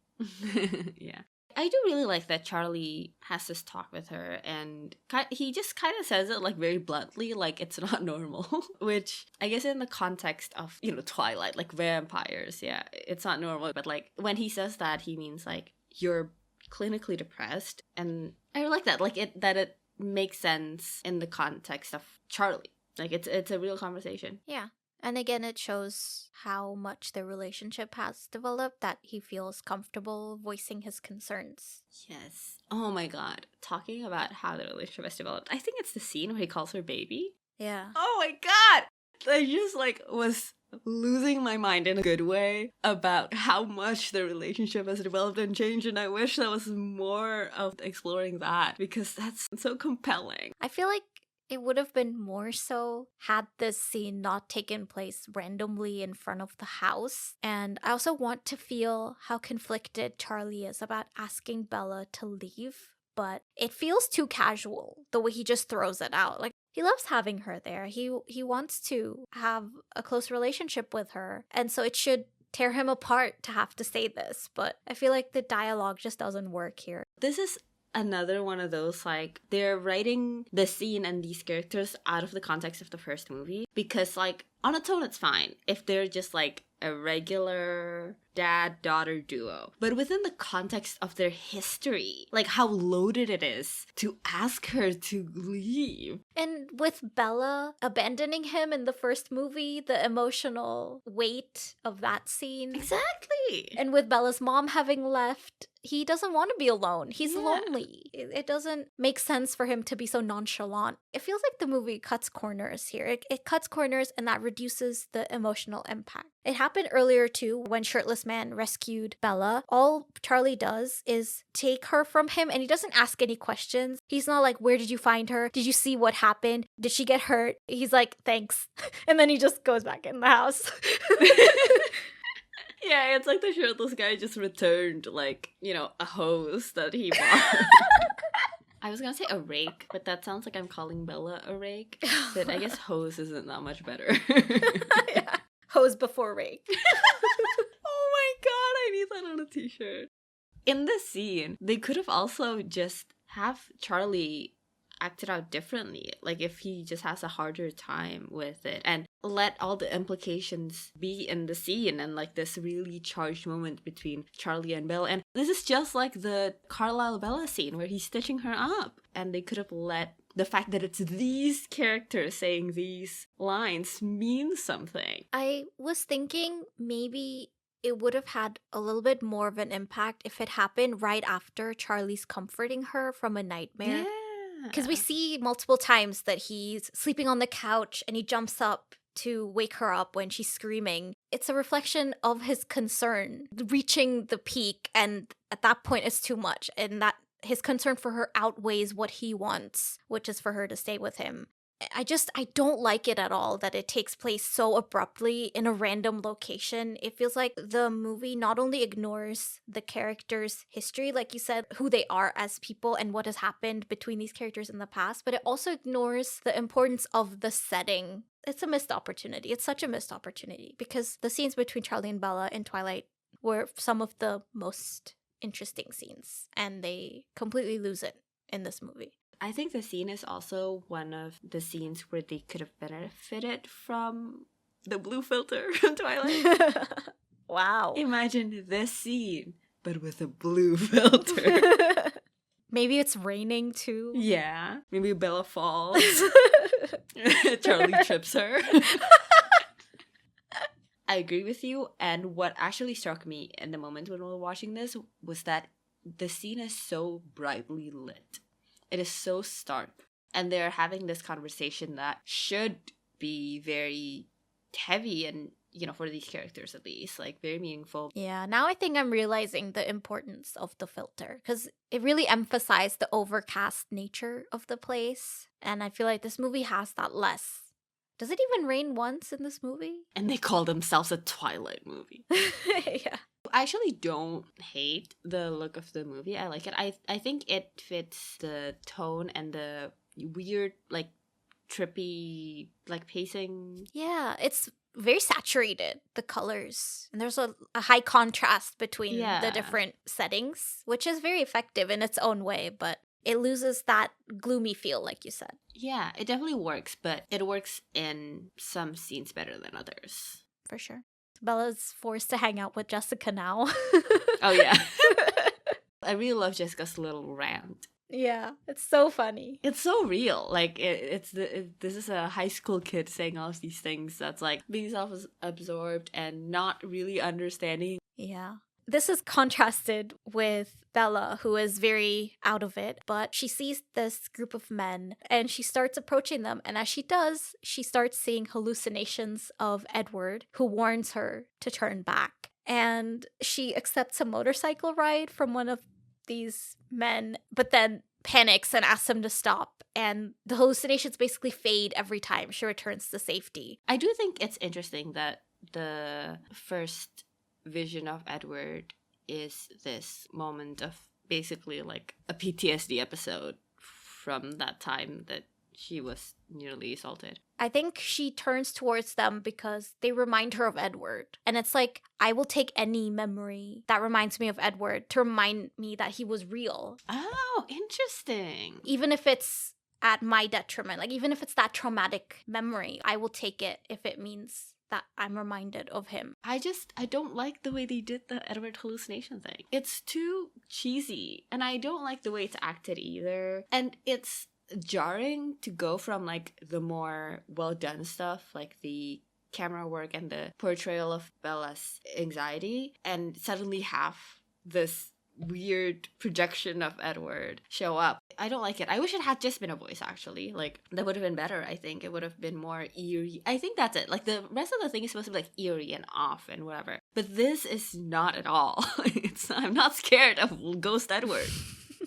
Yeah. I do really like that Charlie has this talk with her, and he just kind of says it like very bluntly, like it's not normal. Which I guess in the context of, Twilight, like vampires, yeah, it's not normal. But like when he says that, he means like you're clinically depressed, and I like that, like it makes sense in the context of Charlie. Like it's a real conversation. Yeah. And again, it shows how much their relationship has developed, that he feels comfortable voicing his concerns. Yes. Oh my god. Talking about how the relationship has developed, I think it's the scene where he calls her baby. Yeah. Oh my god! I just was losing my mind in a good way about how much the relationship has developed and changed, and I wish there was more of exploring that, because that's so compelling. I feel like it would have been more so had this scene not taken place randomly in front of the house. And I also want to feel how conflicted Charlie is about asking Bella to leave, but it feels too casual, the way he just throws it out. Like, he loves having her there. He wants to have a close relationship with her, and so it should tear him apart to have to say this, but I feel like the dialogue just doesn't work here. This is another one of those, like, they're writing the scene and these characters out of the context of the first movie, because like on its own it's fine if they're just like a regular dad-daughter duo, but within the context of their history, like how loaded it is to ask her to leave. And with Bella abandoning him in the first movie, the emotional weight of that scene. Exactly. And with Bella's mom having left, he doesn't want to be alone. He's Yeah. lonely. It doesn't make sense for him to be so nonchalant. It feels like the movie cuts corners here. It cuts corners, and that reduces the emotional impact. It happened earlier too, when Shirtless Man rescued Bella. All Charlie does is take her from him, and he doesn't ask any questions. He's not like, where did you find her? Did you see what happened? Did she get hurt? He's like, thanks. And then he just goes back in the house. Yeah, it's like the shirtless guy just returned, like, a hose that he bought. I was gonna say a rake, but that sounds like I'm calling Bella a rake. But I guess hose isn't that much better. Yeah. Hose before rake. Oh my god, I need that on a t-shirt. In this scene, they could have also just have Charlie acted out differently, like if he just has a harder time with it, and let all the implications be in the scene, and like this really charged moment between Charlie and Bella. And this is just like the Carlisle Bella scene where he's stitching her up, and they could have let the fact that it's these characters saying these lines mean something. I was thinking maybe it would have had a little bit more of an impact if it happened right after Charlie's comforting her from a nightmare. Because we see multiple times that he's sleeping on the couch and he jumps up to wake her up when she's screaming. It's a reflection of his concern reaching the peak, and at that point it's too much, and that his concern for her outweighs what he wants, which is for her to stay with him. I don't like it at all that it takes place so abruptly in a random location. It feels like the movie not only ignores the characters' history, like you said, who they are as people and what has happened between these characters in the past, but it also ignores the importance of the setting. It's a missed opportunity. It's such a missed opportunity, because the scenes between Charlie and Bella in Twilight were some of the most interesting scenes, and they completely lose it in this movie. I think the scene is also one of the scenes where they could have benefited from the blue filter from Twilight. Wow. Imagine this scene, but with a blue filter. Maybe it's raining too. Yeah. Maybe Bella falls. Charlie trips her. I agree with you, and what actually struck me in the moment when we were watching this was that the scene is so brightly lit. It is so stark. And they're having this conversation that should be very heavy and, for these characters at least, like very meaningful. Yeah, now I think I'm realizing the importance of the filter, because it really emphasized the overcast nature of the place. And I feel like this movie has that less. Does it even rain once in this movie? And they call themselves a Twilight movie. Yeah. I actually don't hate the look of the movie. I like it. I think it fits the tone and the weird, like, trippy, like pacing. Yeah, it's very saturated, the colors. And there's a high contrast between Yeah. the different settings, which is very effective in its own way, but it loses that gloomy feel, like you said. Yeah, it definitely works, but it works in some scenes better than others. For sure. Bella's forced to hang out with Jessica now. Oh, yeah. I really love Jessica's little rant. Yeah, it's so funny. It's so real. Like, this is a high school kid saying all of these things that's like being self-absorbed and not really understanding. Yeah. This is contrasted with Bella, who is very out of it, but she sees this group of men and she starts approaching them. And as she does, she starts seeing hallucinations of Edward, who warns her to turn back. And she accepts a motorcycle ride from one of these men, but then panics and asks him to stop. And the hallucinations basically fade every time she returns to safety. I do think it's interesting that the first vision of Edward is this moment of basically like a PTSD episode from that time that she was nearly assaulted. I think she turns towards them because they remind her of Edward. And it's like, I will take any memory that reminds me of Edward to remind me that he was real. Oh, interesting. Even if it's at my detriment, like even if it's that traumatic memory, I will take it if it means that I'm reminded of him. I don't like the way they did the Edward hallucination thing. It's too cheesy, and I don't like the way it's acted either. And it's jarring to go from like the more well done stuff, like the camera work and the portrayal of Bella's anxiety, and suddenly have this weird projection of Edward show up. I don't like it. I wish it had just been a voice, actually. Like, that would have been better, I think. It would have been more eerie. I think that's it. Like, the rest of the thing is supposed to be, like, eerie and off and whatever. But this is not at all. I'm not scared of Ghost Edward.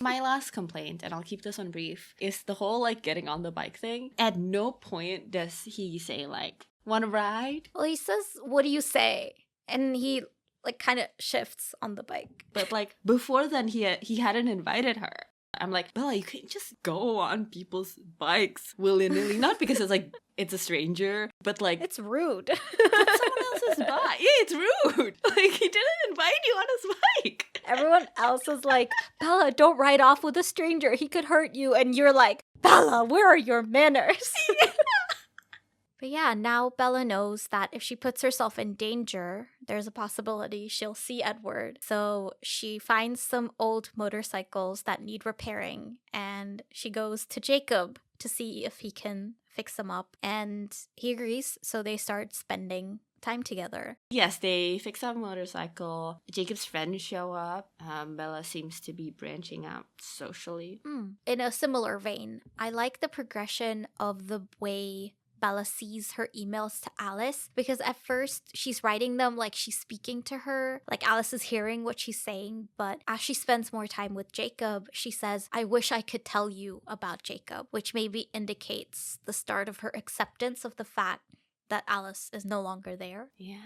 My last complaint, and I'll keep this one brief, is the whole, like, getting on the bike thing. At no point does he say, like, wanna ride? Well, he says, what do you say? And he like kind of shifts on the bike. But like before then he hadn't invited her. I'm like, Bella, you can't just go on people's bikes willy-nilly. Not because it's like it's a stranger, but like it's rude. It's someone else's bike. Yeah, it's rude. Like he didn't invite you on his bike. Everyone else is like, Bella, don't ride off with a stranger. He could hurt you. And you're like, Bella, where are your manners? But yeah, now Bella knows that if she puts herself in danger, there's a possibility she'll see Edward. So she finds some old motorcycles that need repairing, and she goes to Jacob to see if he can fix them up. And he agrees, so they start spending time together. Yes, they fix up a motorcycle. Jacob's friends show up. Bella seems to be branching out socially. In a similar vein, I like the progression of the way Bella sees her emails to Alice, because at first she's writing them like she's speaking to her, like Alice is hearing what she's saying, but as she spends more time with Jacob, she says, I wish I could tell you about Jacob, which maybe indicates the start of her acceptance of the fact that Alice is no longer there. Yeah.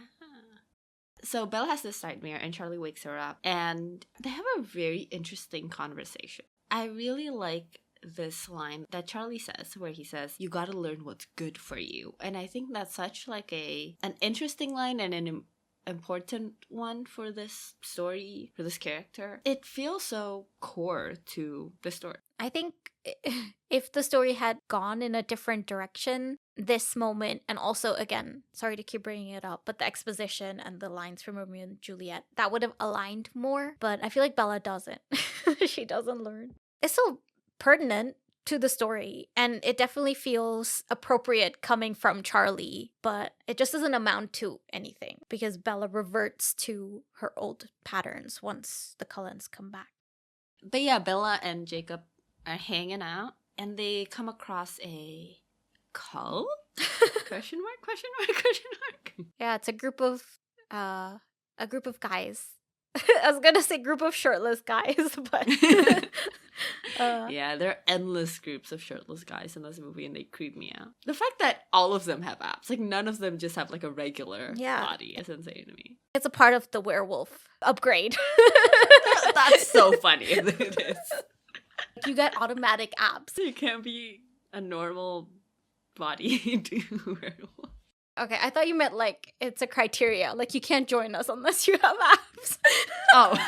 So Bella has this nightmare and Charlie wakes her up and they have a very interesting conversation. I really like this line that Charlie says, where he says, you gotta learn what's good for you. And I think that's such like an interesting line and an important one for this story, for this character. It feels so core to the story. I think if the story had gone in a different direction, this moment, and also, again, sorry to keep bringing it up, but the exposition and the lines from Romeo and Juliet, that would have aligned more. But I feel like Bella doesn't. She doesn't learn. It's so pertinent to the story, and it definitely feels appropriate coming from Charlie, but it just doesn't amount to anything because Bella reverts to her old patterns once the Cullens come back. But yeah, Bella and Jacob are hanging out and they come across a cult? Question mark, question mark, question mark. Yeah, it's a group of guys. I was gonna say group of shirtless guys, but yeah, there are endless groups of shirtless guys in this movie and they creep me out. The fact that all of them have abs, like none of them just have like a regular body, is insane to me. It's a part of the werewolf upgrade. That's so funny. It is. You get automatic abs. You can't be a normal body do werewolf. Okay, I thought you meant like it's a criteria. Like you can't join us unless you have abs. Oh.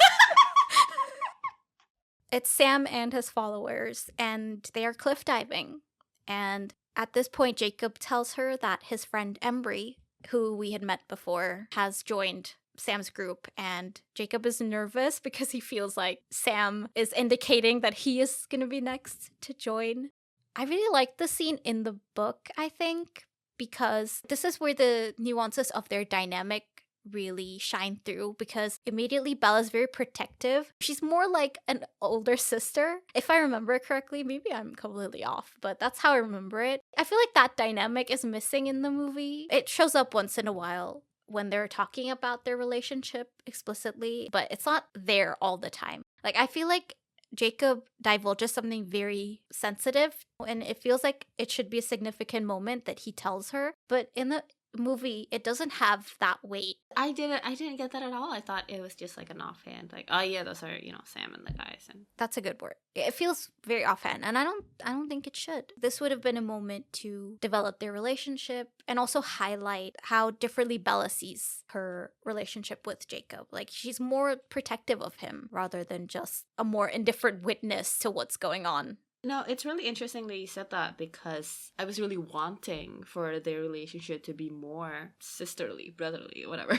It's Sam and his followers, and they are cliff diving. And at this point, Jacob tells her that his friend Embry, who we had met before, has joined Sam's group. And Jacob is nervous because he feels like Sam is indicating that he is going to be next to join. I really like the scene in the book, I think, because this is where the nuances of their dynamic really shine through, because immediately Bella's very protective. She's more like an older sister, if I remember correctly. Maybe I'm completely off, but that's how I remember it. I feel like that dynamic is missing in the movie. It shows up once in a while when they're talking about their relationship explicitly, but it's not there all the time. Like, I feel like Jacob divulges something very sensitive, and it feels like it should be a significant moment that he tells her, but in the movie it doesn't have that weight. I didn't get that at all. I thought it was just like an offhand, like, oh yeah, those are, Sam and the guys. And That's a good word. It feels very offhand, and I don't think it should. This would have been a moment to develop their relationship and also highlight how differently Bella sees her relationship with Jacob. Like, she's more protective of him rather than just a more indifferent witness to what's going on. no, it's really interesting that you said that, because I was really wanting for their relationship to be more sisterly, brotherly, whatever.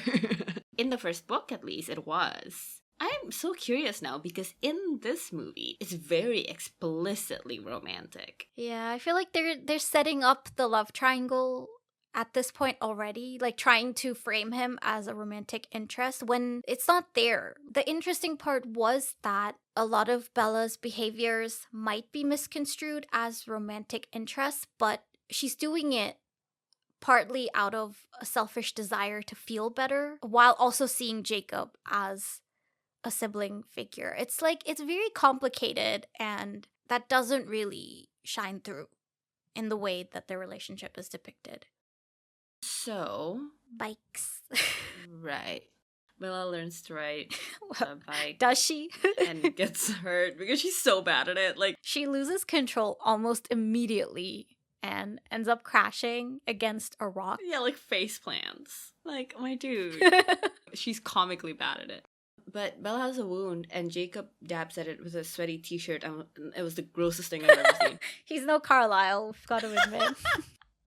In the first book, at least, it was. I'm so curious now, because in this movie, it's very explicitly romantic. Yeah, I feel like they're setting up the love triangle at this point already, like trying to frame him as a romantic interest when it's not there. The interesting part was that a lot of Bella's behaviors might be misconstrued as romantic interest, but she's doing it partly out of a selfish desire to feel better while also seeing Jacob as a sibling figure. It's like, it's very complicated, and that doesn't really shine through in the way that their relationship is depicted. So, Bikes. right. Bella learns to ride a bike Does she? and gets hurt because she's so bad at it. Like, She loses control almost immediately and ends up crashing against a rock. yeah, like face plants. Like, my dude. She's comically bad at it. But Bella has a wound, and Jacob dabs at it with a sweaty t-shirt, and it was the grossest thing I've ever seen. He's no Carlisle, we've got to admit.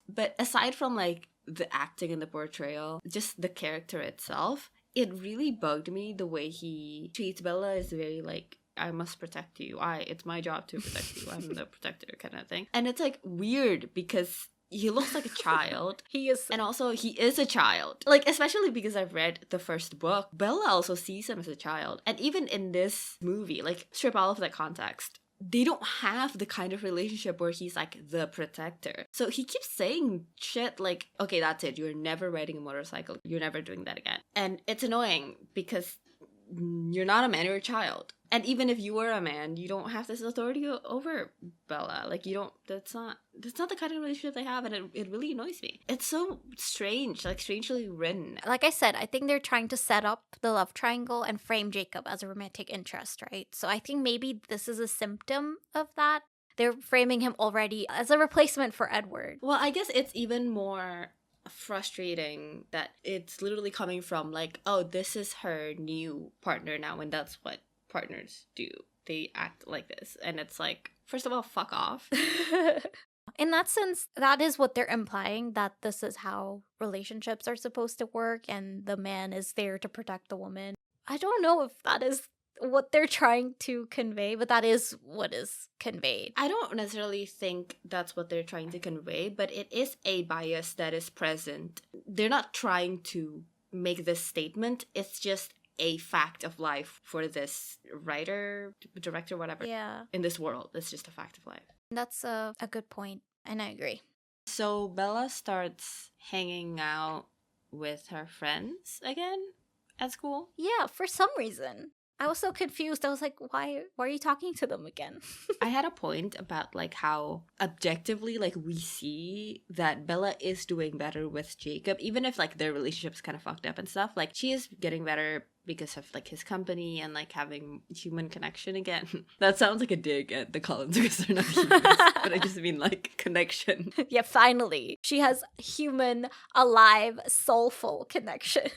But aside from, like, the acting and the portrayal, just the character itself, it really bugged me the way he treats Bella. Is very like, I must protect you. It's my job to protect you. I'm the protector kind of thing. And it's like weird because he looks like a child. He is. And also, he is a child. Like, especially because I've read the first book, Bella also sees him as a child. And even in this movie, like, strip all of that context, they don't have the kind of relationship where he's like the protector. So he keeps saying shit like, okay, that's it. You're never riding a motorcycle. You're never doing that again. And it's annoying because you're not a man, you're a child. And even if you were a man, you don't have this authority over Bella. Like, you don't, that's not the kind of relationship they have, and it really annoys me. It's so strange, like strangely written. Like I said, I think they're trying to set up the love triangle and frame Jacob as a romantic interest, right? So I think maybe this is a symptom of that. They're framing him already as a replacement for Edward. Well, I guess it's even more frustrating that it's literally coming from like, oh, this is her new partner now, and that's what partners do. They act like this. And it's like, first of all, fuck off. In that sense, that is what they're implying, that this is how relationships are supposed to work and the man is there to protect the woman. I don't know if that is what they're trying to convey, but that is what is conveyed. I don't necessarily think that's what they're trying to convey, but it is a bias that is present. They're not trying to make this statement. It's just a fact of life for this writer, director, whatever. Yeah. In this world, it's just a fact of life. That's a good point, and I agree. So Bella starts hanging out with her friends again at school. Yeah, for some reason. I was so confused. I was like, why are you talking to them again? I had a point about like how objectively like we see that Bella is doing better with Jacob, even if like their relationship's kind of fucked up and stuff. Like, she is getting better because of like his company and like having human connection again. That sounds like a dig at the Cullens because they're not humans, but I just mean like connection. Yeah, finally. She has human, alive, soulful connections.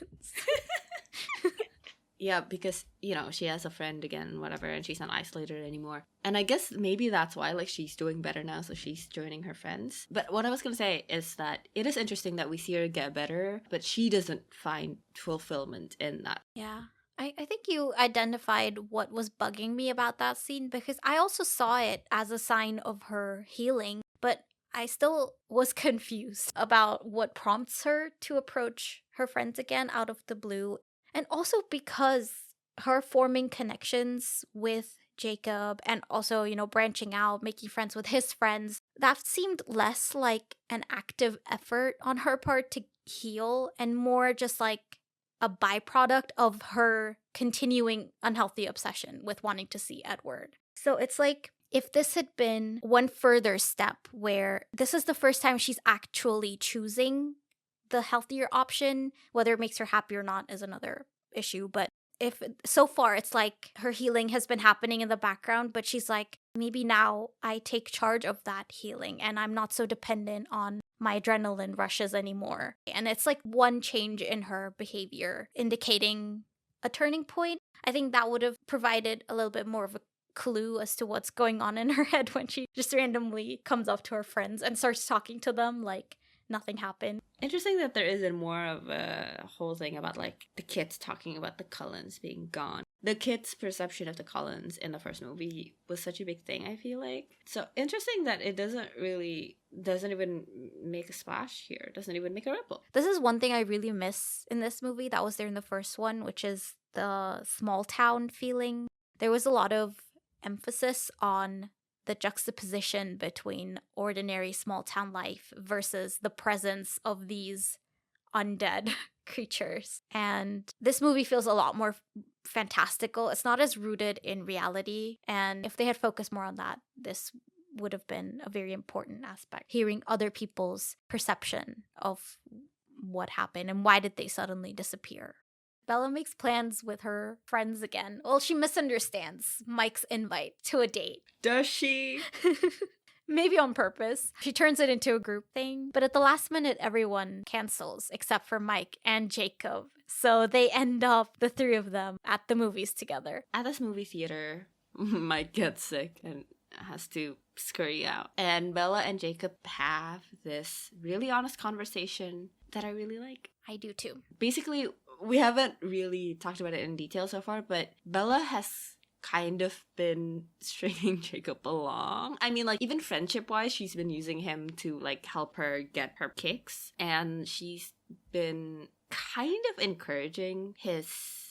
Yeah, because, you know, she has a friend again, whatever, and she's not isolated anymore. And I guess maybe that's why, like, she's doing better now, so she's joining her friends. But what I was gonna say is that it is interesting that we see her get better, but she doesn't find fulfillment in that. Yeah. I think you identified what was bugging me about that scene because I also saw it as a sign of her healing, but I still was confused about what prompts her to approach her friends again out of the blue. And also because her forming connections with Jacob and also, you know, branching out, making friends with his friends, that seemed less like an active effort on her part to heal and more just like a byproduct of her continuing unhealthy obsession with wanting to see Edward. So it's like if this had been one further step where this is the first time she's actually choosing the healthier option, whether it makes her happy or not is another issue. But if so far it's like her healing has been happening in the background, but she's like, maybe now I take charge of that healing and I'm not so dependent on my adrenaline rushes anymore. And it's like one change in her behavior indicating a turning point. I think that would have provided a little bit more of a clue as to what's going on in her head when she just randomly comes up to her friends and starts talking to them like nothing happened. Interesting that there isn't more of a whole thing about like the kids talking about the Cullens being gone. The kids' perception of the Cullens in the first movie was such a big thing, I feel like. So interesting that it doesn't even make a splash here. It doesn't even make a ripple. This is one thing I really miss in this movie that was there in the first one, which is the small town feeling. There was a lot of emphasis on the juxtaposition between ordinary small town life versus the presence of these undead creatures. And this movie feels a lot more fantastical. It's not as rooted in reality. And if they had focused more on that, this would have been a very important aspect. Hearing other people's perception of what happened and why did they suddenly disappear. Bella makes plans with her friends again. Well, she misunderstands Mike's invite to a date. Does she? Maybe on purpose. She turns it into a group thing, but at the last minute, everyone cancels except for Mike and Jacob. So they end up, the three of them, at the movies together. At this movie theater, Mike gets sick and has to scurry out. And Bella and Jacob have this really honest conversation that I really like. I do too. Basically, we haven't really talked about it in detail so far, but Bella has kind of been stringing Jacob along. I mean, like, even friendship-wise, she's been using him to, like, help her get her kicks. And she's been kind of encouraging his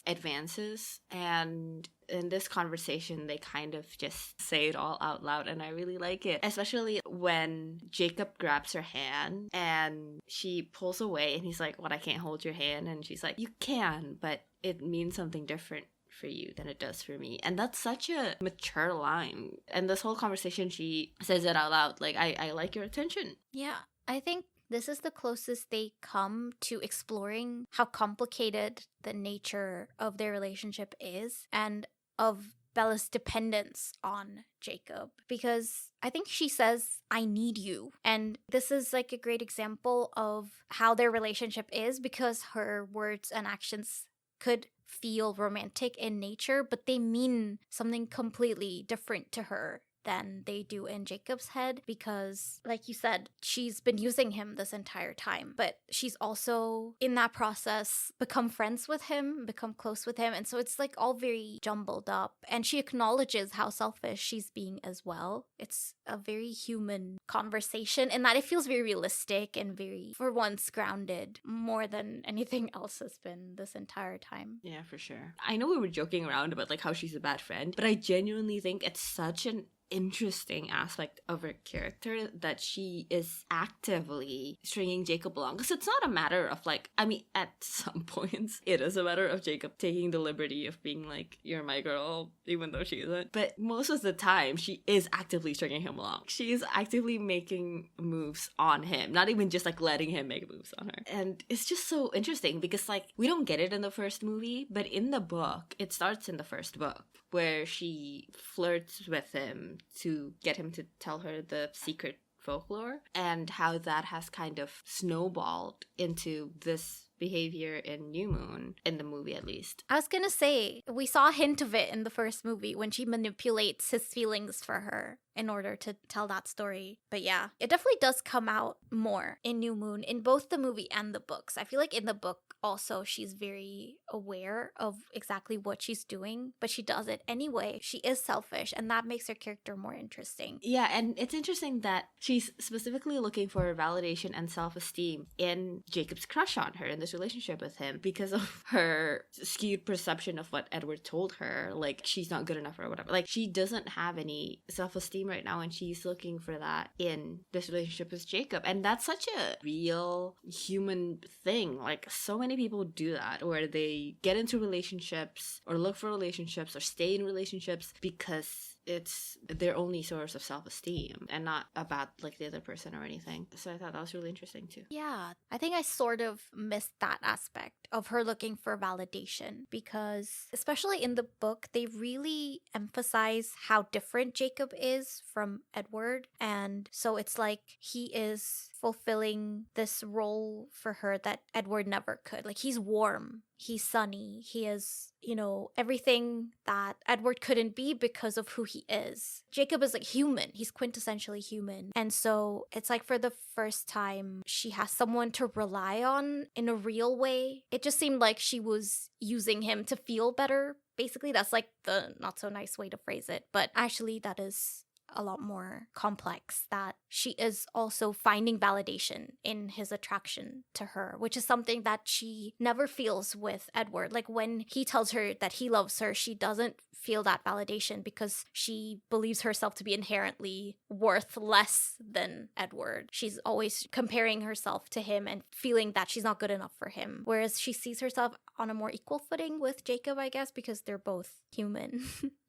advances. And in this conversation, they kind of just say it all out loud, and I really like it. Especially when Jacob grabs her hand and she pulls away, and he's like, "What, I can't hold your hand?" And she's like, "You can, but it means something different for you than it does for me." And that's such a mature line. And this whole conversation, she says it out loud, like, I like your attention. Yeah, I think this is the closest they come to exploring how complicated the nature of their relationship is and of Bella's dependence on Jacob. Because I think she says, "I need you." And this is like a great example of how their relationship is because her words and actions could feel romantic in nature, but they mean something completely different to her than they do in Jacob's head because, like you said, she's been using him this entire time, but she's also in that process become friends with him, become close with him, and so it's like all very jumbled up, and she acknowledges how selfish she's being as well. It's a very human conversation in that it feels very realistic and very, for once, grounded more than anything else has been this entire time. Yeah, for sure. I know we were joking around about like how she's a bad friend, but I genuinely think it's such an interesting aspect of her character that she is actively stringing Jacob along. Because it's not a matter of like, I mean, at some points, it is a matter of Jacob taking the liberty of being like, you're my girl, even though she isn't. But most of the time, she is actively stringing him along. She is actively making moves on him, not even just like letting him make moves on her. And it's just so interesting because like, we don't get it in the first movie, but in the book, it starts in the first book where she flirts with him to get him to tell her the secret folklore, and how that has kind of snowballed into this behavior in New Moon, in the movie at least. I was gonna say, we saw a hint of it in the first movie when she manipulates his feelings for her in order to tell that story. But yeah, it definitely does come out more in New Moon, in both the movie and the books. I feel like in the book also she's very aware of exactly what she's doing, but she does it anyway. She is selfish, and that makes her character more interesting. Yeah, and it's interesting that she's specifically looking for validation and self-esteem in Jacob's crush on her in this relationship with him because of her skewed perception of what Edward told her, like she's not good enough or whatever. Like she doesn't have any self-esteem right now, and she's looking for that in this relationship with Jacob. And that's such a real human thing. Like so many people do that, where they get into relationships or look for relationships or stay in relationships because it's their only source of self-esteem and not about like the other person or anything. So I thought that was really interesting too. Yeah, I think I sort of missed that aspect of her looking for validation, because especially in the book, they really emphasize how different Jacob is from Edward. And so it's like he is fulfilling this role for her that Edward never could. Like he's warm, he's sunny, he is, you know, everything that Edward couldn't be because of who he is. Jacob is like human, he's quintessentially human. And so it's like for the first time she has someone to rely on in a real way. It just seemed like she was using him to feel better. Basically, that's like the not so nice way to phrase it, but actually that is a lot more complex, that she is also finding validation in his attraction to her, which is something that she never feels with Edward. Like when he tells her that he loves her, she doesn't feel that validation because she believes herself to be inherently worth less than Edward. She's always comparing herself to him and feeling that she's not good enough for him, whereas she sees herself on a more equal footing with Jacob, I guess, because they're both human.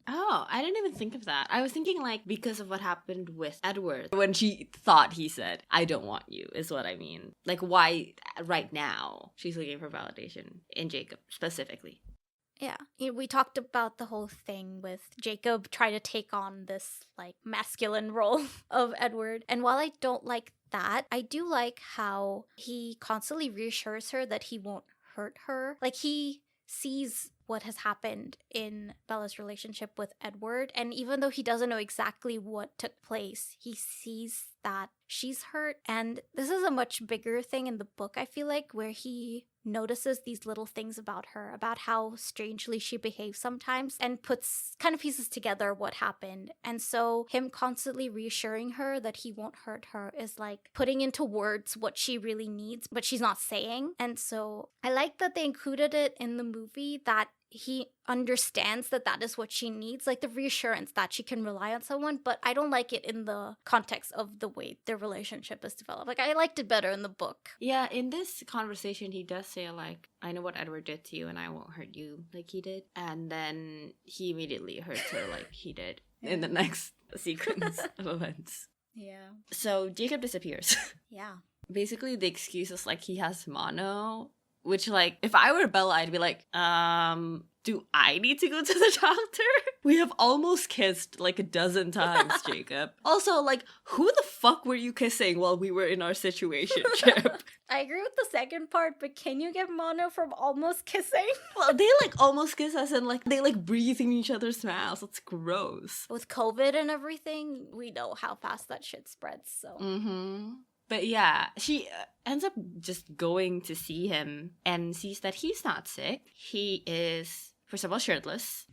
Oh, I didn't even think of that. I was thinking like because of what happened with Edward when she thought he said, I don't want you, is what I mean. Like why right now she's looking for validation in Jacob specifically. Yeah, we talked about the whole thing with Jacob trying to take on this like masculine role of Edward. And while I don't like that, I do like how he constantly reassures her that he won't hurt her. Like he sees what has happened in Bella's relationship with Edward, and even though he doesn't know exactly what took place, he sees that she's hurt. And this is a much bigger thing in the book, I feel like, where he notices these little things about her, about how strangely she behaves sometimes, and kind of pieces together what happened. And so him constantly reassuring her that he won't hurt her is like putting into words what she really needs, but she's not saying. And so I like that they included it in the movie, that he understands that that is what she needs, like the reassurance that she can rely on someone. But I don't like it in the context of the way their relationship is developed. Like I liked it better in the book. Yeah, in this conversation he does say like, I know what Edward did to you and I won't hurt you like he did. And then he immediately hurts her like he did in the next sequence of events. Yeah. So Jacob disappears. Yeah. Basically the excuse is like he has mono, which like if I were Bella I'd be like, do I need to go to the doctor? We have almost kissed like a dozen times, Jacob. Also, like, who the fuck were you kissing while we were in our situationship? I agree with the second part, but can you get mono from almost kissing? Well, they like almost kiss us and like they like breathe in each other's mouths. That's gross. With COVID and everything, we know how fast that shit spreads, so. Mm-hmm. But yeah, she ends up just going to see him and sees that he's not sick. He is, first of all, shirtless.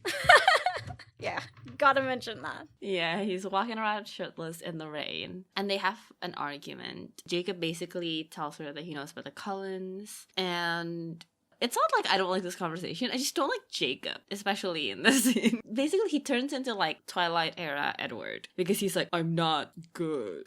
Yeah, gotta mention that. Yeah, he's walking around shirtless in the rain. And they have an argument. Jacob basically tells her that he knows about the Cullens. And It's not like I don't like this conversation. I just don't like Jacob, especially in this scene. Basically, he turns into like Twilight era Edward because he's like, I'm not good.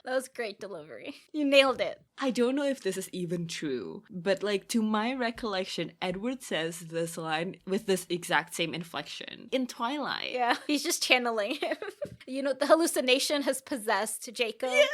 That was great delivery. You nailed it. I don't know if this is even true, but like to my recollection, Edward says this line with this exact same inflection in Twilight. Yeah, he's just channeling him. The hallucination has possessed Jacob. Yeah.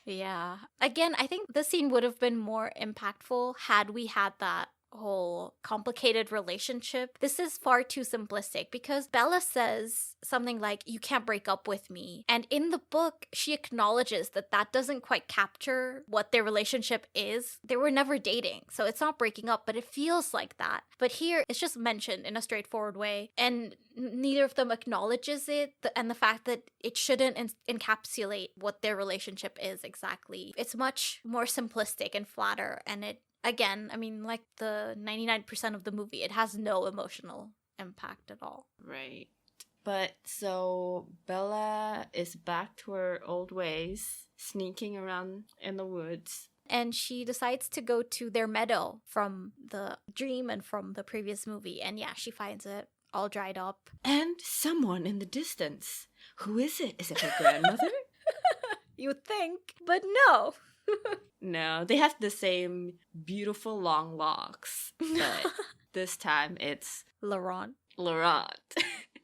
Yeah. Again, I think this scene would have been more impactful had we had that whole complicated relationship. This is far too simplistic because Bella says something like, you can't break up with me. And in the book, she acknowledges that that doesn't quite capture what their relationship is. They were never dating, so it's not breaking up, but it feels like that. But here, it's just mentioned in a straightforward way, and neither of them acknowledges it, and the fact that it shouldn't encapsulate what their relationship is exactly. It's much more simplistic and flatter, and it again, I mean, like the 99% of the movie, it has no emotional impact at all. Right. But so Bella is back to her old ways, sneaking around in the woods. And she decides to go to their meadow from the dream and from the previous movie. And yeah, she finds it all dried up. And someone in the distance. Who is it? Is it her grandmother? You would think, but no. No, they have the same beautiful long locks, but this time it's Laurent.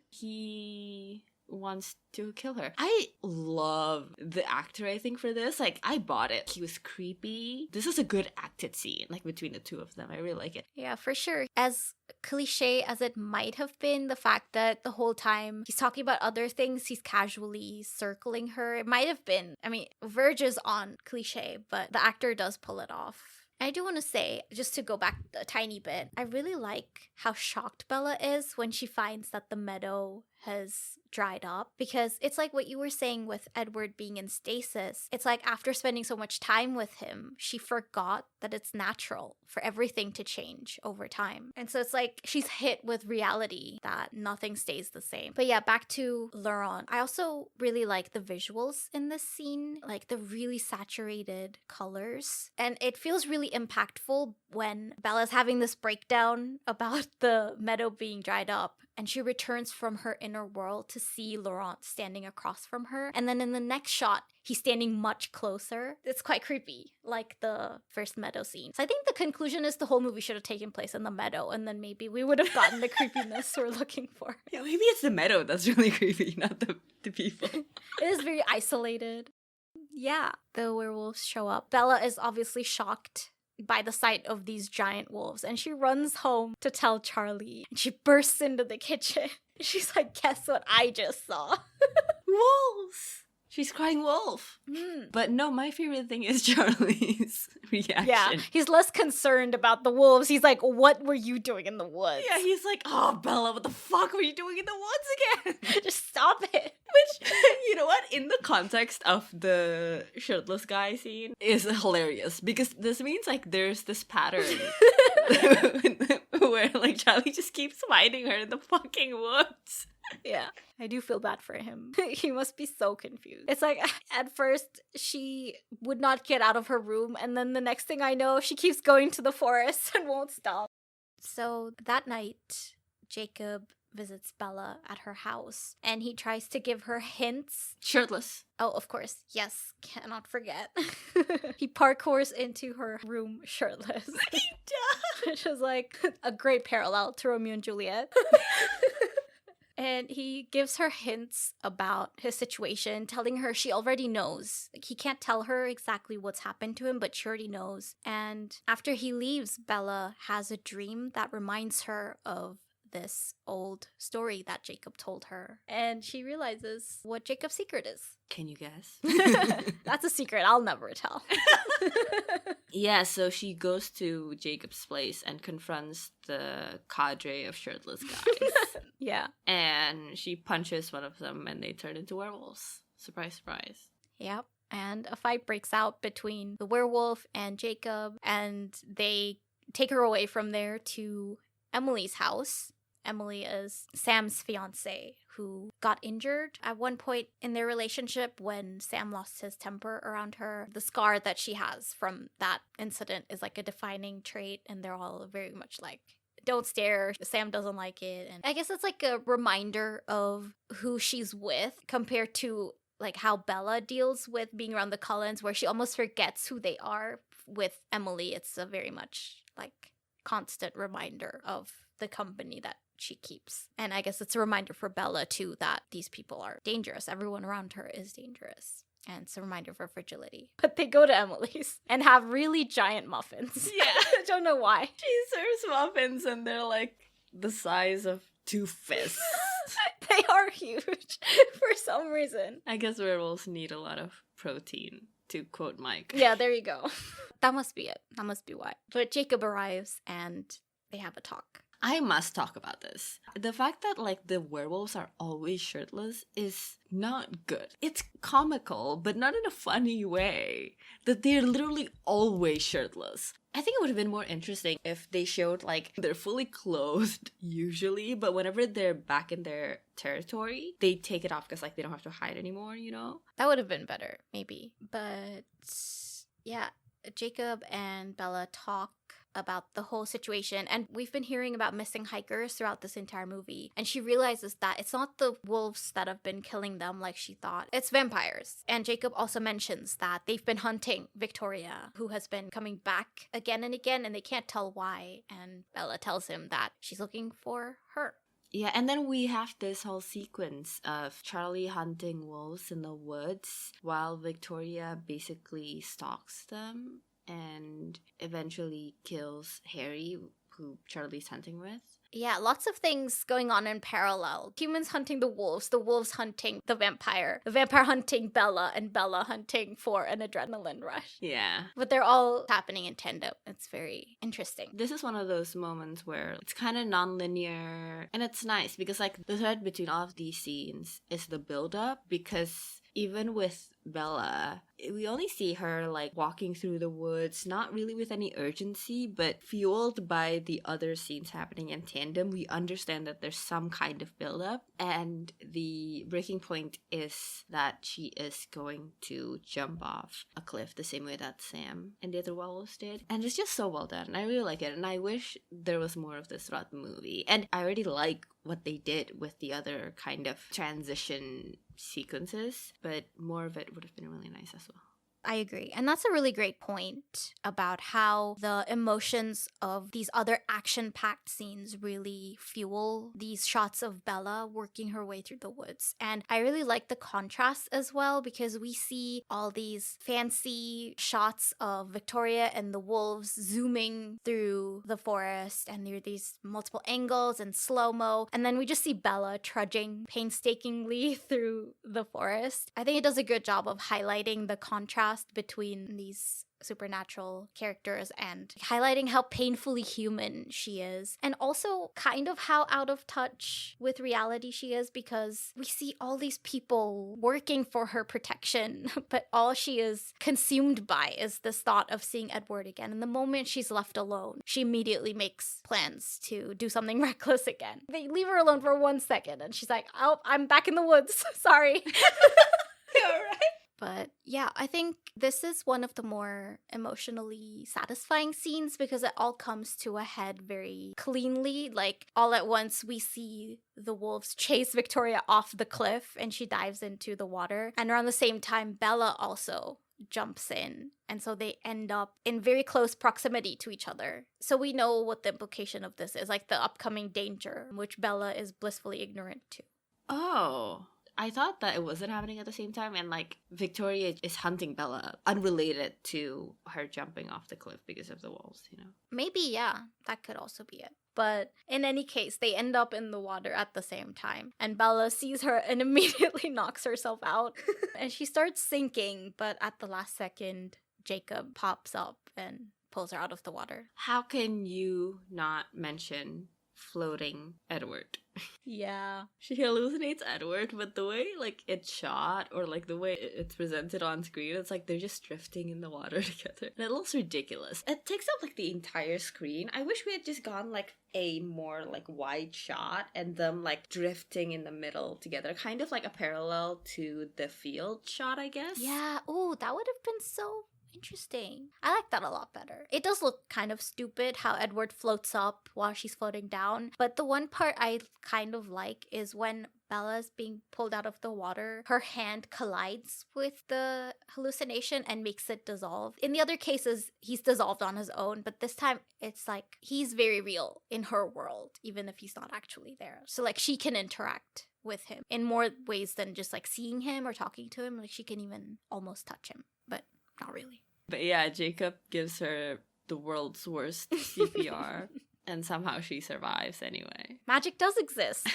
He wants to kill her. I love the actor, I think, for this. Like, I bought it. He was creepy. This is a good acted scene, like, between the two of them. I really like it. Yeah, for sure. As cliche as it might have been, the fact that the whole time he's talking about other things, he's casually circling her. It might have been, I mean, verges on cliche, but the actor does pull it off. I do want to say, just to go back a tiny bit, I really like how shocked Bella is when she finds that the meadow has dried up, because it's like what you were saying with Edward being in stasis. It's like after spending so much time with him, she forgot that it's natural for everything to change over time. And so it's like she's hit with reality that nothing stays the same. But yeah, back to Laurent. I also really like the visuals in this scene, like the really saturated colors. And it feels really impactful when Bella's having this breakdown about the meadow being dried up. And she returns from her inner world to see Laurent standing across from her. And then in the next shot, he's standing much closer. It's quite creepy, like the first meadow scene. So I think the conclusion is the whole movie should have taken place in the meadow, and then maybe we would have gotten the creepiness we're looking for. Yeah, maybe it's the meadow that's really creepy, not the people. It is very isolated. Yeah, the werewolves show up. Bella is obviously shocked by the sight of these giant wolves, and she runs home to tell Charlie. And she bursts into the kitchen. She's like, guess what I just saw? Wolves! She's crying wolf. But no, my favorite thing is Charlie's reaction. Yeah, he's less concerned about the wolves. He's like, what were you doing in the woods? Yeah, he's like, oh, Bella, what the fuck were you doing in the woods again? Just stop it. Which, you know what? In the context of the shirtless guy scene is hilarious, because this means like there's this pattern where like Charlie just keeps finding her in the fucking woods. Yeah, I do feel bad for him. He must be so confused. It's like, at first, she would not get out of her room, and then the next thing I know, she keeps going to the forest and won't stop. So that night, Jacob visits Bella at her house, and he tries to give her hints. Shirtless. Oh, of course. Yes, cannot forget. He parkours into her room shirtless. He does! Which is like a great parallel to Romeo and Juliet. And he gives her hints about his situation, telling her she already knows. Like, he can't tell her exactly what's happened to him, but she already knows. And after he leaves, Bella has a dream that reminds her of this old story that Jacob told her. And she realizes what Jacob's secret is. Can you guess? That's a secret I'll never tell. Yeah, so she goes to Jacob's place and confronts the cadre of shirtless guys. Yeah. And she punches one of them and they turn into werewolves. Surprise, surprise. Yep. And a fight breaks out between the werewolf and Jacob, and they take her away from there to Emily's house. Emily is Sam's fiance who got injured at one point in their relationship when Sam lost his temper around her. The scar that she has from that incident is like a defining trait, and they're all very much like, don't stare. Sam doesn't like it. And I guess it's like a reminder of who she's with compared to like how Bella deals with being around the Cullens, where she almost forgets who they are. With Emily, it's a very much like constant reminder of the company that she keeps. And I guess it's a reminder for Bella too that these people are dangerous. Everyone around her is dangerous. And it's a reminder of her fragility. But they go to Emily's and have really giant muffins. Yeah. I don't know why. She serves muffins and they're like the size of 2 fists. They are huge for some reason. I guess werewolves need a lot of protein, to quote Mike. Yeah, there you go. That must be it. That must be why. But Jacob arrives and they have a talk. I must talk about this. The fact that like the werewolves are always shirtless is not good. It's comical, but not in a funny way. That they're literally always shirtless. I think it would have been more interesting if they showed like they're fully clothed usually, but whenever they're back in their territory, they take it off because like they don't have to hide anymore, you know? That would have been better, maybe. But yeah, Jacob and Bella talk about the whole situation, and we've been hearing about missing hikers throughout this entire movie, and she realizes that it's not the wolves that have been killing them like she thought, it's vampires. And Jacob also mentions that they've been hunting Victoria, who has been coming back again and again, and they can't tell why, and Bella tells him that she's looking for her. Yeah, and then we have this whole sequence of Charlie hunting wolves in the woods while Victoria basically stalks them and eventually kills Harry, who Charlie's hunting with. Yeah, lots of things going on in parallel. Humans hunting the wolves hunting the vampire hunting Bella, and Bella hunting for an adrenaline rush. Yeah. But they're all happening in tandem. It's very interesting. This is one of those moments where it's kind of non-linear, and it's nice because like the thread between all of these scenes is the build-up, because even with Bella, we only see her like walking through the woods, not really with any urgency, but fueled by the other scenes happening in tandem. We understand that there's some kind of build-up, and the breaking point is that she is going to jump off a cliff the same way that Sam and the other werewolves did. And it's just so well done. I really like it, and I wish there was more of this throughout the movie. And I already like what they did with the other kind of transition sequences, but more of it would have been really nice as well. I agree. And that's a really great point about how the emotions of these other action-packed scenes really fuel these shots of Bella working her way through the woods. And I really like the contrast as well, because we see all these fancy shots of Victoria and the wolves zooming through the forest, and there are these multiple angles and slow-mo, and then we just see Bella trudging painstakingly through the forest. I think it does a good job of highlighting the contrast between these supernatural characters and highlighting how painfully human she is, and also kind of how out of touch with reality she is, because we see all these people working for her protection, but all she is consumed by is this thought of seeing Edward again. And the moment she's left alone, she immediately makes plans to do something reckless again. They leave her alone for 1 second and she's like, oh, I'm back in the woods. Sorry. Yeah, right. But yeah, I think this is one of the more emotionally satisfying scenes because it all comes to a head very cleanly. Like, all at once, we see the wolves chase Victoria off the cliff and she dives into the water. And around the same time, Bella also jumps in. And so they end up in very close proximity to each other. So we know what the implication of this is, like the upcoming danger, which Bella is blissfully ignorant to. Oh. I thought that it wasn't happening at the same time, and like Victoria is hunting Bella unrelated to her jumping off the cliff because of the wolves, you know? Maybe, yeah, that could also be it. But in any case, they end up in the water at the same time. And Bella sees her and immediately knocks herself out. And she starts sinking, but at the last second, Jacob pops up and pulls her out of the water. How can you not mention floating Edward. Yeah. She hallucinates Edward, but the way like it's shot or like the way it's presented on screen, it's like they're just drifting in the water together. And it looks ridiculous. It takes up like the entire screen. I wish we had just gone like a more like wide shot and them like drifting in the middle together, kind of like a parallel to the field shot, I guess. Yeah. Oh, that would have been so interesting. I like that a lot better. It does look kind of stupid how Edward floats up while she's floating down, but the one part I kind of like is when Bella's being pulled out of the water, her hand collides with the hallucination and makes it dissolve. In the other cases, he's dissolved on his own, but this time it's like he's very real in her world, even if he's not actually there. So like she can interact with him in more ways than just like seeing him or talking to him. Like she can even almost touch him, but not really. But yeah, Jacob gives her the world's worst CPR, and somehow she survives anyway. Magic does exist.